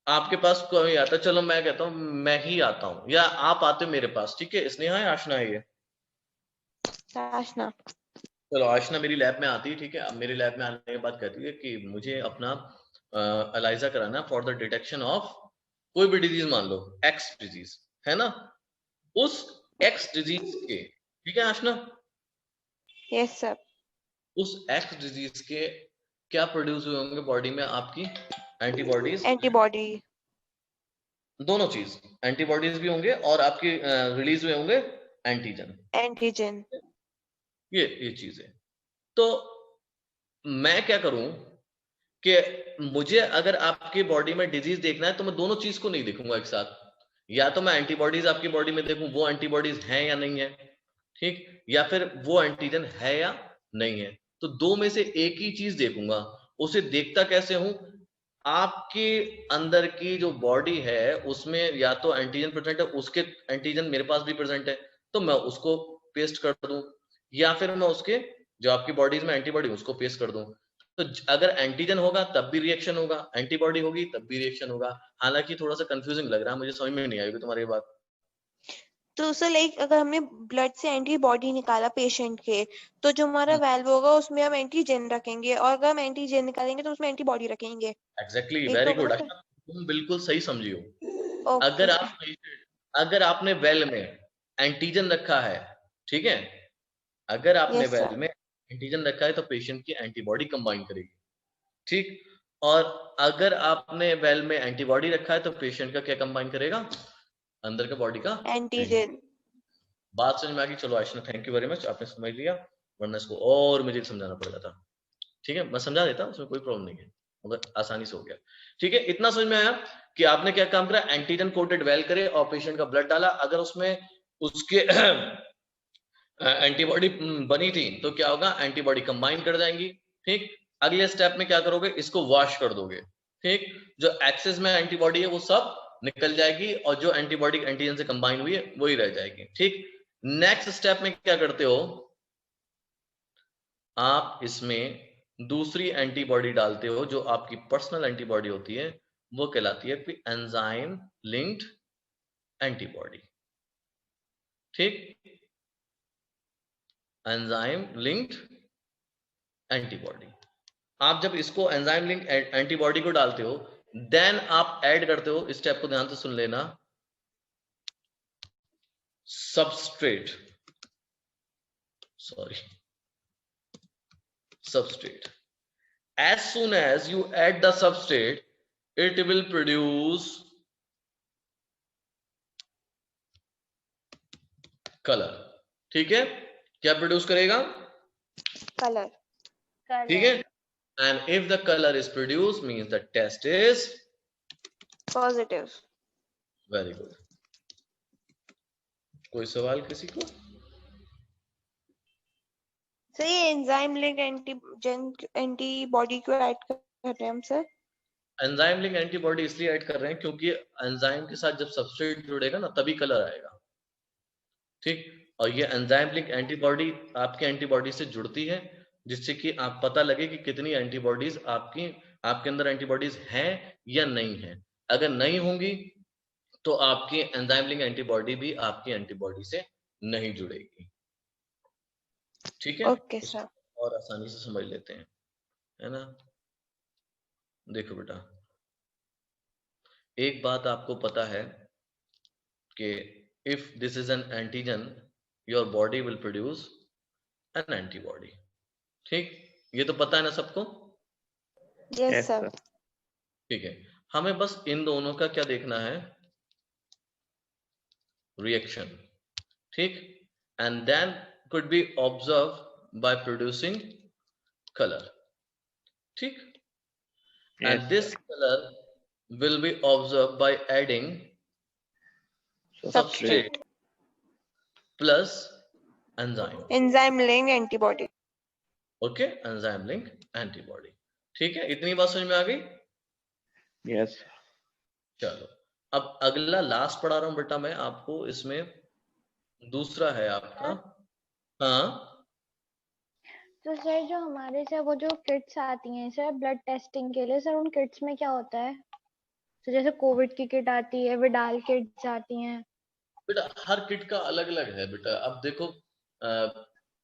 आपके पास कोई आता, चलो मैं कहता हूं मैं ही आता हूं या आप आते हो मेरे पास, ठीक है, स्नेहा है आशना है ये, आशना। चलो आशना मेरी लैब में आती है, ठीक है, अब मेरी लैब में आने के बाद कहती है कि मुझे अपना एलाइजा कराना फॉर द डिटेक्शन ऑफ कोई भी डिजीज, मान लो एक्स डिजीज है ना, उस एक्स डिजीज के, ठीक है आशना, यस सर। उस एक्स डिजीज के क्या प्रोड्यूस हुए होंगे बॉडी में आपकी एंटीबॉडीज, एंटीबॉडी, दोनों चीज, एंटीबॉडीज भी होंगे और आपके रिलीज हुए होंगे एंटीजन, एंटीजन। ये चीज है। तो मैं क्या करूं कि मुझे अगर आपकी बॉडी में डिजीज देखना है तो मैं दोनों चीज को नहीं देखूंगा एक साथ, या तो मैं एंटीबॉडीज आपकी बॉडी में देखूं वो एंटीबॉडीज हैं या नहीं है, ठीक, या फिर वो एंटीजन है या नहीं है। तो दो में से एक ही चीज देखूंगा। उसे देखता कैसे हूं, आपके अंदर की जो बॉडी है उसमें या तो एंटीजन प्रेजेंट है, उसके एंटीजन मेरे पास भी प्रेजेंट है तो मैं उसको पेस्ट कर दूं, या फिर मैं उसके जो आपकी बॉडीज में एंटीबॉडी उसको पेस्ट कर दूं। तो अगर एंटीजन होगा तब भी रिएक्शन होगा, एंटीबॉडी होगी तब भी रिएक्शन होगा। हालांकि थोड़ा सा कंफ्यूजिंग लग रहा है, मुझे समझ में नहीं आएगी तुम्हारी बात। तो सर लाइक अगर हमने ब्लड से एंटीबॉडी निकाला पेशेंट के, तो जो हमारा वैल्व होगा उसमें हम एंटीजन रखेंगे, और अगर हम एंटीजन निकालेंगे तो उसमें एंटीबॉडी रखेंगे। एग्जैक्टली, एक वेरी होगा गुड, ना सर? तुम बिल्कुल सही समझी हो। ओके अगर सर। आप अगर आपने वेल में एंटीजन रखा है, ठीक है, अगर आपने यस वेल सर। में एंटीजन रखा है तो पेशेंट की एंटीबॉडी कंबाइन करेगी, ठीक, और अगर आपने वेल में एंटीबॉडी रखा है तो पेशेंट का क्या कंबाइन करेगा, अंदर का बॉडी का एंटीजन। बात समझ में आ गई। चलो आयशना, थैंक यू वेरी मच, आपने समझ लिया, वरना इसको और मुझे समझाना पड़ेगा था। ठीक है, मैं समझा देता, उसमें कोई प्रॉब्लम नहीं है, मगर आसानी से हो गया। ठीक है, इतना समझ में आया कि आपने क्या काम करा, एंटीजन कोटेड वेल करे और पेशेंट का ब्लड डाला, अगर उसमें उसके एंटीबॉडी बनी थी तो क्या होगा, एंटीबॉडी कंबाइन कर जाएंगी, ठीक। अगले स्टेप में क्या करोगे, इसको वॉश कर दोगे, ठीक, जो एक्सेस में एंटीबॉडी है वो सब निकल जाएगी और जो एंटीबॉडी एंटीजन से कंबाइन हुई है वही रह जाएगी, ठीक। नेक्स्ट स्टेप में क्या करते हो, आप इसमें दूसरी एंटीबॉडी डालते हो, जो आपकी पर्सनल एंटीबॉडी होती है, वो कहलाती है एंजाइम लिंक्ड एंटीबॉडी, ठीक, एंजाइम लिंक्ड एंटीबॉडी। आप जब इसको एंजाइम लिंक एंटीबॉडी को डालते हो, देन आप ऐड करते हो, इस स्टेप को ध्यान से सुन लेना, substrate, sorry substrate. As soon as you add the substrate, it will produce color, ठीक है, क्या प्रोड्यूस करेगा, कलर। ठीक है, and if the color is produced means the test is positive. very good. कोई सवाल किसी को? सर ये एंजाइम लिंक एंटीबॉडी को ऐड कर रहे हैं हम सर? एंजाइम लिंक एंटीबॉडी इसलिए ऐड कर रहे हैं क्योंकि एंजाइम के साथ जब सबस्ट्रेट जुड़ेगा ना तभी कलर आएगा, ठीक, और ये एंजाइम लिंक एंटीबॉडी आपके एंटीबॉडी से जुड़ती है, जिससे कि आप पता लगे कि कितनी एंटीबॉडीज आपके अंदर एंटीबॉडीज हैं या नहीं है। अगर नहीं होंगी तो आपकी एंजाइम लिंक एंटीबॉडी भी आपकी एंटीबॉडी से नहीं जुड़ेगी, ठीक है। Okay sir. और आसानी से समझ लेते हैं, है ना। देखो बेटा, एक बात आपको पता है कि if this is an antigen your body will produce an antibody, ठीक, ये तो पता है ना सबको? Yes yes sir. सर। ठीक है, हमें बस इन दोनों का क्या देखना है, रिएक्शन, ठीक, and then could be observed by producing color, ठीक, and this color will be observed by adding substrate plus enzyme, enzyme link antibody. Okay, enzyme link antibody, ठीक है, इतनी बात समझ में आ गई? यस। चलो अब अगला लास्ट पढ़ा रहा हूं बेटा मैं आपको, इसमें दूसरा है आपका, हाँ तो सर जो हमारे से वो जो किट्स आती हैं सर ब्लड टेस्टिंग के लिए, सर उन किट्स में क्या होता है? तो जैसे कोविड की किट आती है, विडाल किट्स आती हैं। बेटा हर किट का अलग अलग है बेटा। अब देखो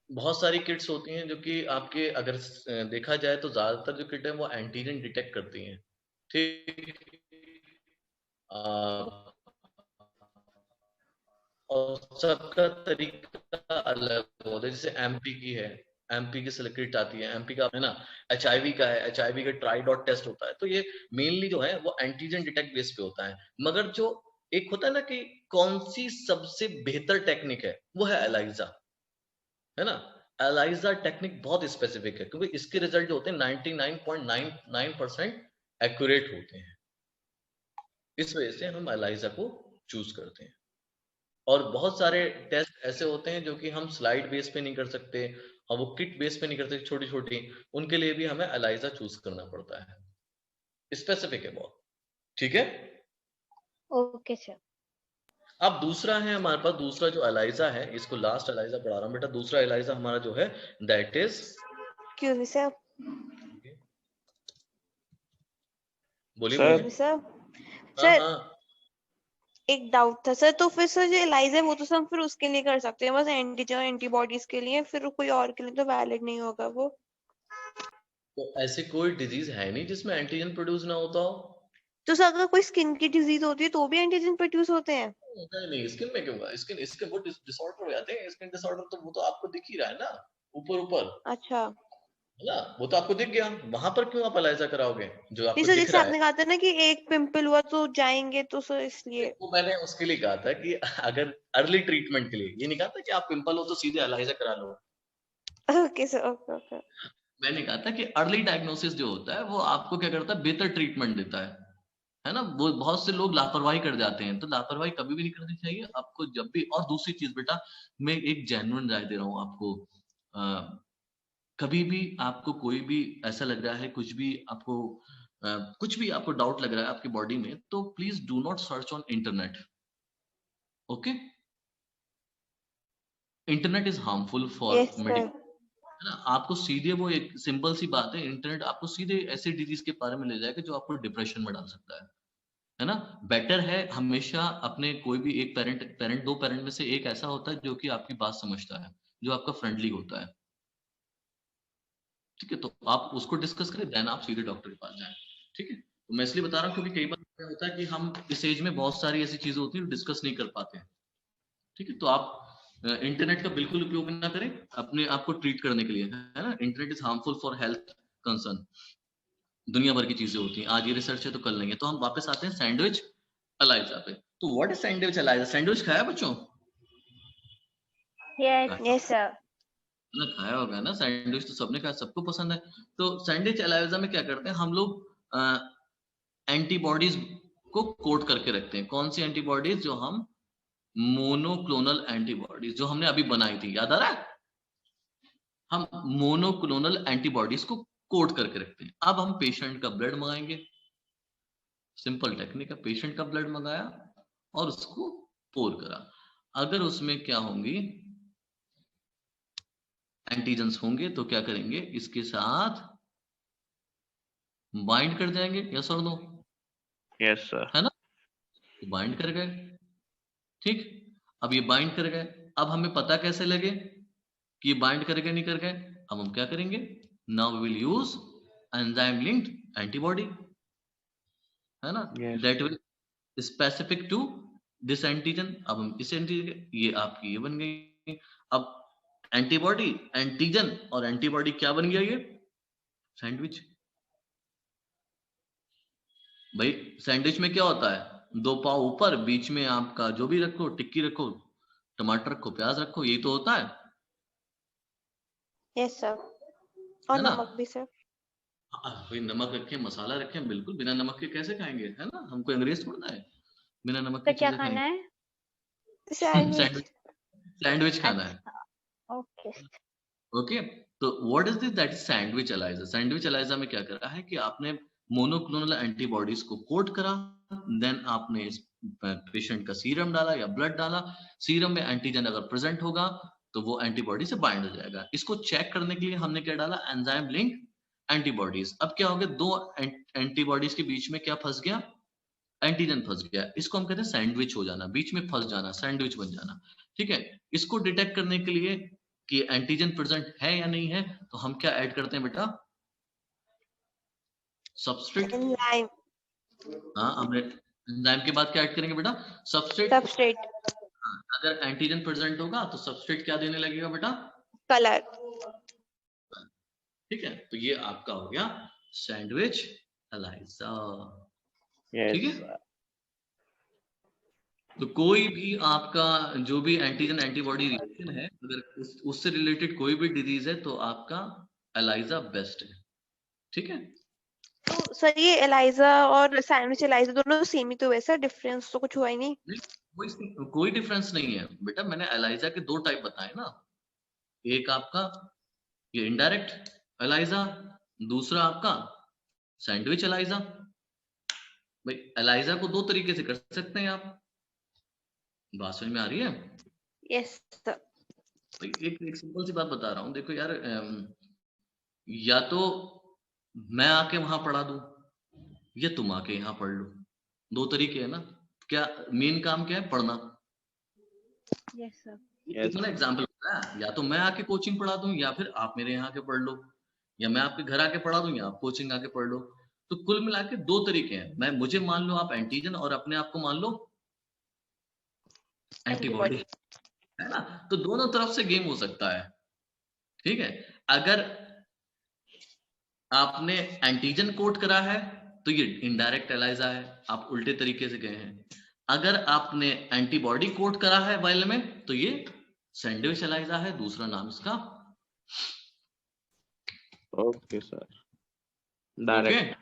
बहुत सारी किट्स होती हैं जो कि आपके अगर देखा जाए तो ज्यादातर जो किट है वो एंटीजन डिटेक्ट करती हैं, ठीक, और सबका तरीका अलग होता है, जैसे एमपी की है, एमपी की सिलेक्ट किट आती है, एमपी का है ना, एचआईवी का है, एचआईवी का ट्राई डॉट टेस्ट होता है। तो ये मेनली जो है वो एंटीजन डिटेक्ट बेस पे होता है। मगर जो एक होता है ना कि कौन सी सबसे बेहतर टेक्निक है, वो है एलाइजा, है ना। एलाइजा टेक्निक बहुत स्पेसिफिक है, क्योंकि इसके रिजल्ट जो होते हैं 99.99% एक्यूरेट होते हैं। इस वजह से हम एलाइजा को चूज करते हैं। और बहुत सारे टेस्ट ऐसे होते हैं जो कि हम स्लाइड बेस पे नहीं कर सकते, हम वो किट बेस पे नहीं कर सकते, छोटी छोटी, उनके लिए भी हमें एलाइजा चूज करना पड़ता है, स्पेसिफिक है बहुत। ठीक है, ओके सर। अब दूसरा है हमारे पास, दूसरा जो एलाइजा है, इसको लास्ट एलाइजा पढ़ा रहा हूं बेटा। दूसरा एलाइजा हमारा जो है दैट इज, क्यों सर? बोलिए सर। बोलिए। सर हाँ सर हाँ, एक डाउट था सर, तो फिर सर जो एलाइजा है वो तो हम फिर उसके लिए कर सकते हैं बस एंटीजन एंटीबॉडीज के लिए, फिर कोई और के लिए तो वैलिड नहीं होगा वो? तो ऐसे कोई डिजीज है नहीं जिसमें एंटीजन प्रोड्यूस ना होता हो। तो सर अगर कोई स्किन की डिजीज होती है तो भी एंटीजन प्रोड्यूस होते हैं? होता ही नहीं, स्किन में क्यों होगा? स्किन स्किन वो डिसऑर्डर हो जाते हैं, स्किन डिसऑर्डर तो वो तो आपको दिख ही रहा है ना, ऊपर ऊपर, अच्छा। है ना, वो तो आपको दिख गया। वहां पर क्यों आप एलाइजा कराओगे जो नहीं आपको सर, दिख जैसे रहा है? आपने कहा था ना कि एक पिंपल हुआ तो जाएंगे, तो सर इसलिए। वो मैंने उसके लिए कहा था कि अगर अर्ली ट्रीटमेंट के लिए, ये नहीं कहा था कि आप पिंपल हो तो सीधे एलाइजा करा लो। Okay sir, okay okay. मैंने कहा था कि अर्ली डायग्नोसिस जो होता है वो आपको क्या करता है, बेहतर ट्रीटमेंट देता है ना। वो बहुत से लोग लापरवाही कर जाते हैं, तो लापरवाही कभी भी नहीं करनी चाहिए आपको जब भी। और दूसरी चीज बेटा, मैं एक जेन्युइन राय दे रहा हूँ आपको, कभी भी आपको कोई भी ऐसा लग रहा है, कुछ भी आपको डाउट लग रहा है आपकी बॉडी में, तो please do not search on internet. Okay, internet is harmful for yes sir. Medical, है ना। आपको सीधे, वो एक सिंपल सी बात है, इंटरनेट आपको सीधे ऐसे डिजीज के बारे में ले जाएगा जो आपको डिप्रेशन में डाल सकता है ना। बेटर है हमेशा अपने, कोई भी एक पेरेंट दो पेरेंट में से एक ऐसा होता है जो कि आपकी बात समझता है, जो आपका फ्रेंडली होता है। ठीक है, तो आप उसको डिस्कस करें, देन आप सीधे डॉक्टर के पास जाएं। ठीक है, तो मैं इसलिए बता रहा हूँ क्योंकि कई बार क्या होता है कि हम इस एज में बहुत सारी ऐसी चीजें होती हैं जो डिस्कस नहीं कर पाते हैं। ठीक है, तो आप इंटरनेट का बिल्कुल उपयोग ना करें अपने आप को ट्रीट करने के लिए, है ना। Internet is harmful for health concern, दुनिया भर की चीजें होती हैं, आज ये रिसर्च है तो कल नहीं है। तो हम वापस आते हैं सैंडविच एलाइजा पे। तो what is sandwich ELISA? Sandwich खाया बच्चों? Yes yes sir. ना, खाया होगा ना सैंडविच, तो सबने खाया, सबको पसंद है। तो सैंडविच एलाइजा में क्या करते हैं हम लोग, एंटीबॉडीज को कोड करके रखते हैं। कौन सी एंटीबॉडीज? जो हम मोनोक्लोनल एंटीबॉडीज जो हमने अभी बनाई थी, याद आ रहा है? हम मोनोक्लोनल एंटीबॉडीज को कोड करके रखते हैं। अब हम पेशेंट का ब्लड मंगाएंगे, सिंपल टेक्निक है, पेशेंट का ब्लड मंगाया और उसको पोर करा। अगर उसमें क्या होंगी, एंटीजेंस होंगे, तो क्या करेंगे, इसके साथ बाइंड कर जाएंगे, यस और नो? Yes sir. है ना, तो बाइंड कर गए। ठीक, अब ये बाइंड कर गए, अब हमें पता कैसे लगे कि बाइंड कर गए नहीं कर गए? अब हम क्या करेंगे, now we will use enzyme linked antibody, है ना, yes. That will specific to this antigen. अब हम इस एंटीजन, ये आपकी ये बन गई। अब एंटीबॉडी, एंटीजन और एंटीबॉडी क्या बन गया, ये सैंडविच। भाई सैंडविच में क्या होता है, दो पाव ऊपर, बीच में आपका जो भी रखो, टिक्की रखो, टमाटर रखो, प्याज रखो, यही तो होता यस सर। और है ना। नमक भी सर। भाई नमक रखें, मसाला रखें, बिल्कुल, बिना नमक के कैसे खाएंगे, है ना, हमको अंग्रेज छोड़ना है, बिना नमक तो की क्या चीजें खाना खाएंगे। है? सैंडविच। सैंडविच, सैंडविच खाना है। अच्छा, ओके। ओके, तो what is this, that is sandwich ELISA. Sandwich ELISA में क्या करा है कि आपने मोनोक्लोनल एंटीबॉडीज को कोड करा, देन आपने इस पेशेंट का सीरम डाला या ब्लड डाला, सीरम में एंटीजन अगर प्रेजेंट होगा तो वो एंटीबॉडी से बाइंड हो जाएगा। इसको चेक करने के लिए हमने क्या डाला, एंजाइम लिंक एंटीबॉडीज। अब क्या हो गया, दो एंटीबॉडीज के बीच में क्या फंस गया, एंटीजन फंस गया। इसको हम कहते हैं सैंडविच हो जाना, बीच में फंस जाना, सैंडविच बन जाना। ठीक है, इसको डिटेक्ट करने के लिए कि एंटीजन प्रेजेंट है या नहीं है, तो हम क्या ऐड करते हैं बेटा, सबस्ट्रेट। एंजाइम। हाँ, हमने एंजाइम के बाद क्या ऐड करेंगे बेटा, सबस्ट्रेट। सबस्ट्रेट। अगर एंटीजन प्रेजेंट होगा तो सबस्ट्रेट क्या देने लगेगा बेटा, कलर। ठीक है, तो ये आपका हो गया सैंडविच एलाइजा। ठीक यस है, तो कोई भी आपका जो भी एंटीजन एंटीबॉडी रिएक्शन है, अगर उससे रिलेटेड कोई भी डिजीज है तो आपका एलाइजा बेस्ट है। ठीक है, तो सर ये एलाइजा और सैंडविच एलाइजा दोनों सेम ही तो वैसा, डिफरेंस तो कुछ हुआ ही नहीं। कोई डिफरेंस नहीं है बेटा, मैंने एलाइजा के 2 टाइप बताए ना, एक आपका ये इनडायरेक्ट एलाइजा, दूसरा आपका सैंडविच एलाइजा। भाई एलाइजा को 2 तरीके से कर सकते हैं आप, बात समझ में आ रही है? Yes sir. भाई एक सिंपल सी बात बता रहा हूँ, देखो यार, या तो मैं आके वहां पढ़ा दूं या तुम आके यहाँ पढ़ लो, 2 तरीके है ना। क्या मेन काम क्या है? पढ़ना। Yes sir. कितना एग्जाम्पल होता है, या तो मैं आके कोचिंग पढ़ा दूं या फिर आप मेरे यहाँ आके पढ़ लो, या मैं आपके घर आके पढ़ा दूं या आप कोचिंग आके पढ़ लो। तो कुल मिला के 2 तरीके हैं, मुझे मान लो आप एंटीजन और अपने आप को मान लो एंटीबॉडी, है ना। तो दोनों तरफ से गेम हो सकता है। ठीक है, अगर आपने एंटीजन कोड करा है तो ये इनडायरेक्ट एलाइजा है, आप उल्टे तरीके से गए हैं। अगर आपने एंटीबॉडी कोड करा है वाइल में तो ये सैंडविच एलाइजा है, दूसरा नाम इसका। Okay sir, direct.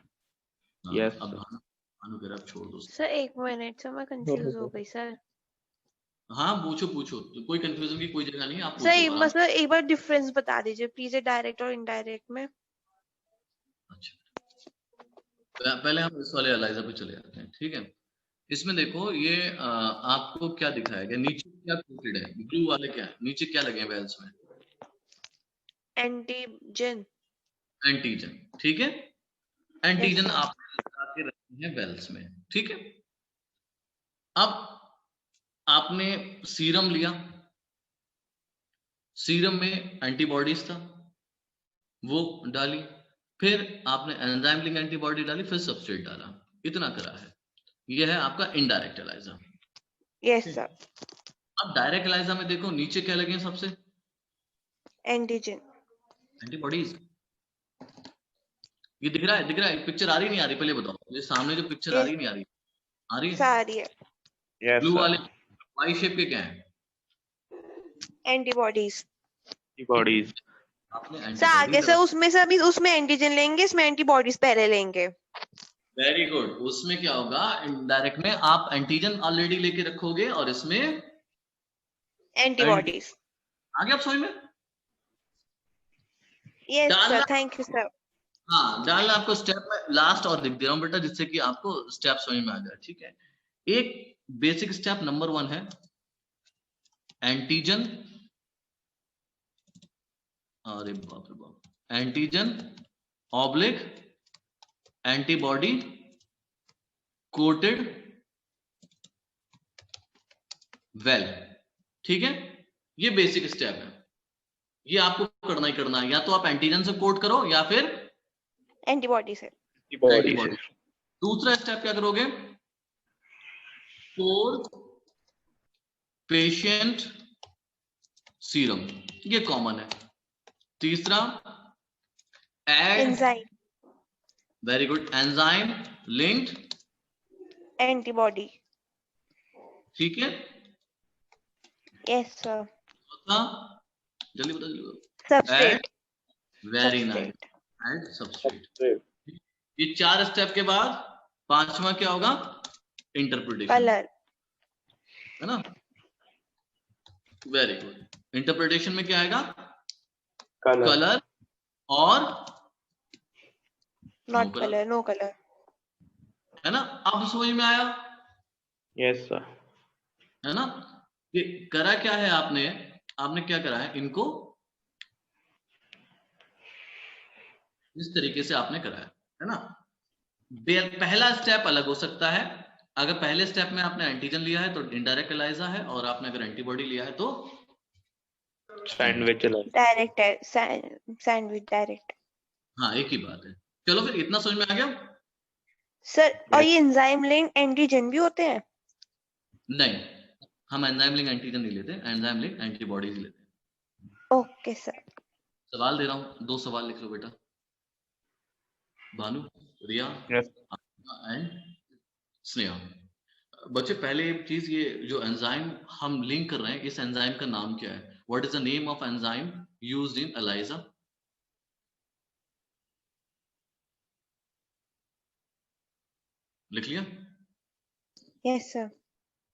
यस अब भानु के रब छोड़ दो सर। एक मिनट सर, मैं कंफ्यूज हो गई सर। हाँ पूछो पूछो, तो कोई कंफ्यूजन की कोई जगह नहीं है, आप सर पूछो। बस एक बार डिफरेंस बता दीजिए प्लीज, डायरेक्ट और इनडायरेक्ट में। अच्छा, पहले हम इस वाले एलाइजा पे चले जाते हैं। ठीक है, इसमें देखो ये आपको क्या दिखाया गया, नीचे क्या कोटेड है, ब्लू वाले क्या है, नीचे क्या लगे हैं वेल्स में? एंटीजन। एंटीजन, ठीक है, एंटीजन sir. आपने लगा के रखे हैं वेल्स में। ठीक है, अब आपने सीरम लिया, सीरम में एंटीबॉडीज था वो डाली, फिर आपने एंजाइम लिंक एंटीबॉडी डाली, फिर सबस्ट्रेट डाला, इतना करा है। यह है आपका इनडायरेक्ट एलाइजा। Yes sir. अब डायरेक्ट एलाइजा में देखो नीचे क्या लगे हैं सबसे? Antigen, antibodies. ये दिख रहा है, दिख रहा है? पिक्चर आ रही नहीं आ रही, पहले बताओ, ये सामने जो पिक्चर आ रही नहीं आ रही? आ रही है, सारी है। ब्लू वाले वाई शेप के क्या है? एंटीबॉडीज। एंटीबॉडीज। आपने सर आगे सर उसमें से अभी उसमें एंटीजन लेंगे, इसमें एंटीबॉडीज पहले लेंगे। वेरी गुड, उसमें क्या होगा, इनडायरेक्ट में आप एंटीजन ऑलरेडी लेके रखोगे और इसमें एंटीबॉडीज। आगे आप समझ में? Yes sir, thank you sir. हाँ, डालना आपको स्टेप में लास्ट और लिख दे रहा हूँ बेटा, जिससे कि आपको स्टेप समझ में आ जाए। ठीक है, एक बेसिक स्टेप नंबर 1 है एंटीजन, अरे बाप रे बाप, antigen oblique antibody coated well. ठीक है, ये बेसिक स्टेप है, ये आपको करना ही करना है, या तो आप एंटीजन से कोट करो या फिर एंटीबॉडी से। एंटीबॉडी। दूसरा स्टेप क्या करोगे, फॉर पेशेंट सीरम, ये कॉमन है। तीसरा add, enzyme, very good, enzyme linked antibody. ठीक है, यस सर। चौथा, जल्दी बता, जल्दी बता। Substrate. Very nice, and substrate. ये 4 स्टेप के बाद 5वां क्या होगा, इंटरप्रिटेशन, कलर, है ना। वेरी गुड, इंटरप्रिटेशन में क्या आएगा, कलर और नॉट कलर, नो कलर, है ना। अब समझ में आया? Yes sir. है ना, ये करा क्या है आपने, आपने क्या करा है, इनको इस तरीके से आपने करा है ना। पहला स्टेप अलग हो सकता है, अगर पहले स्टेप में आपने एंटीजन लिया है तो इनडायरेक्ट एलाइजा है, और आपने अगर एंटीबॉडी लिया है तो सैंडविच डायरेक्ट है, सैंडविच डायरेक्ट। हाँ, एक ही बात है। चलो फिर इतना समझ में आ गया सर। और ये एंजाइम लिंक एंटीजन भी होते हैं? नहीं, हम एंजाइम लिंक एंटीजन नहीं लेते, एंजाइम लिंक एंटीबॉडीज लेते हैं। Okay sir. सवाल दे रहा हूँ, 2 सवाल लिख लो बेटा। भानु, रिया Yes. एंड स्नेहा। बच्चे पहले एक चीज, ये जो एंजाइम हम लिंक कर रहे हैं, इस एंजाइम का नाम क्या है? What is the name of enzyme used in ELISA? लिख लिया? Yes, sir.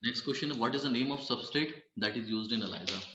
Next question, what is the name of substrate that is used in ELISA?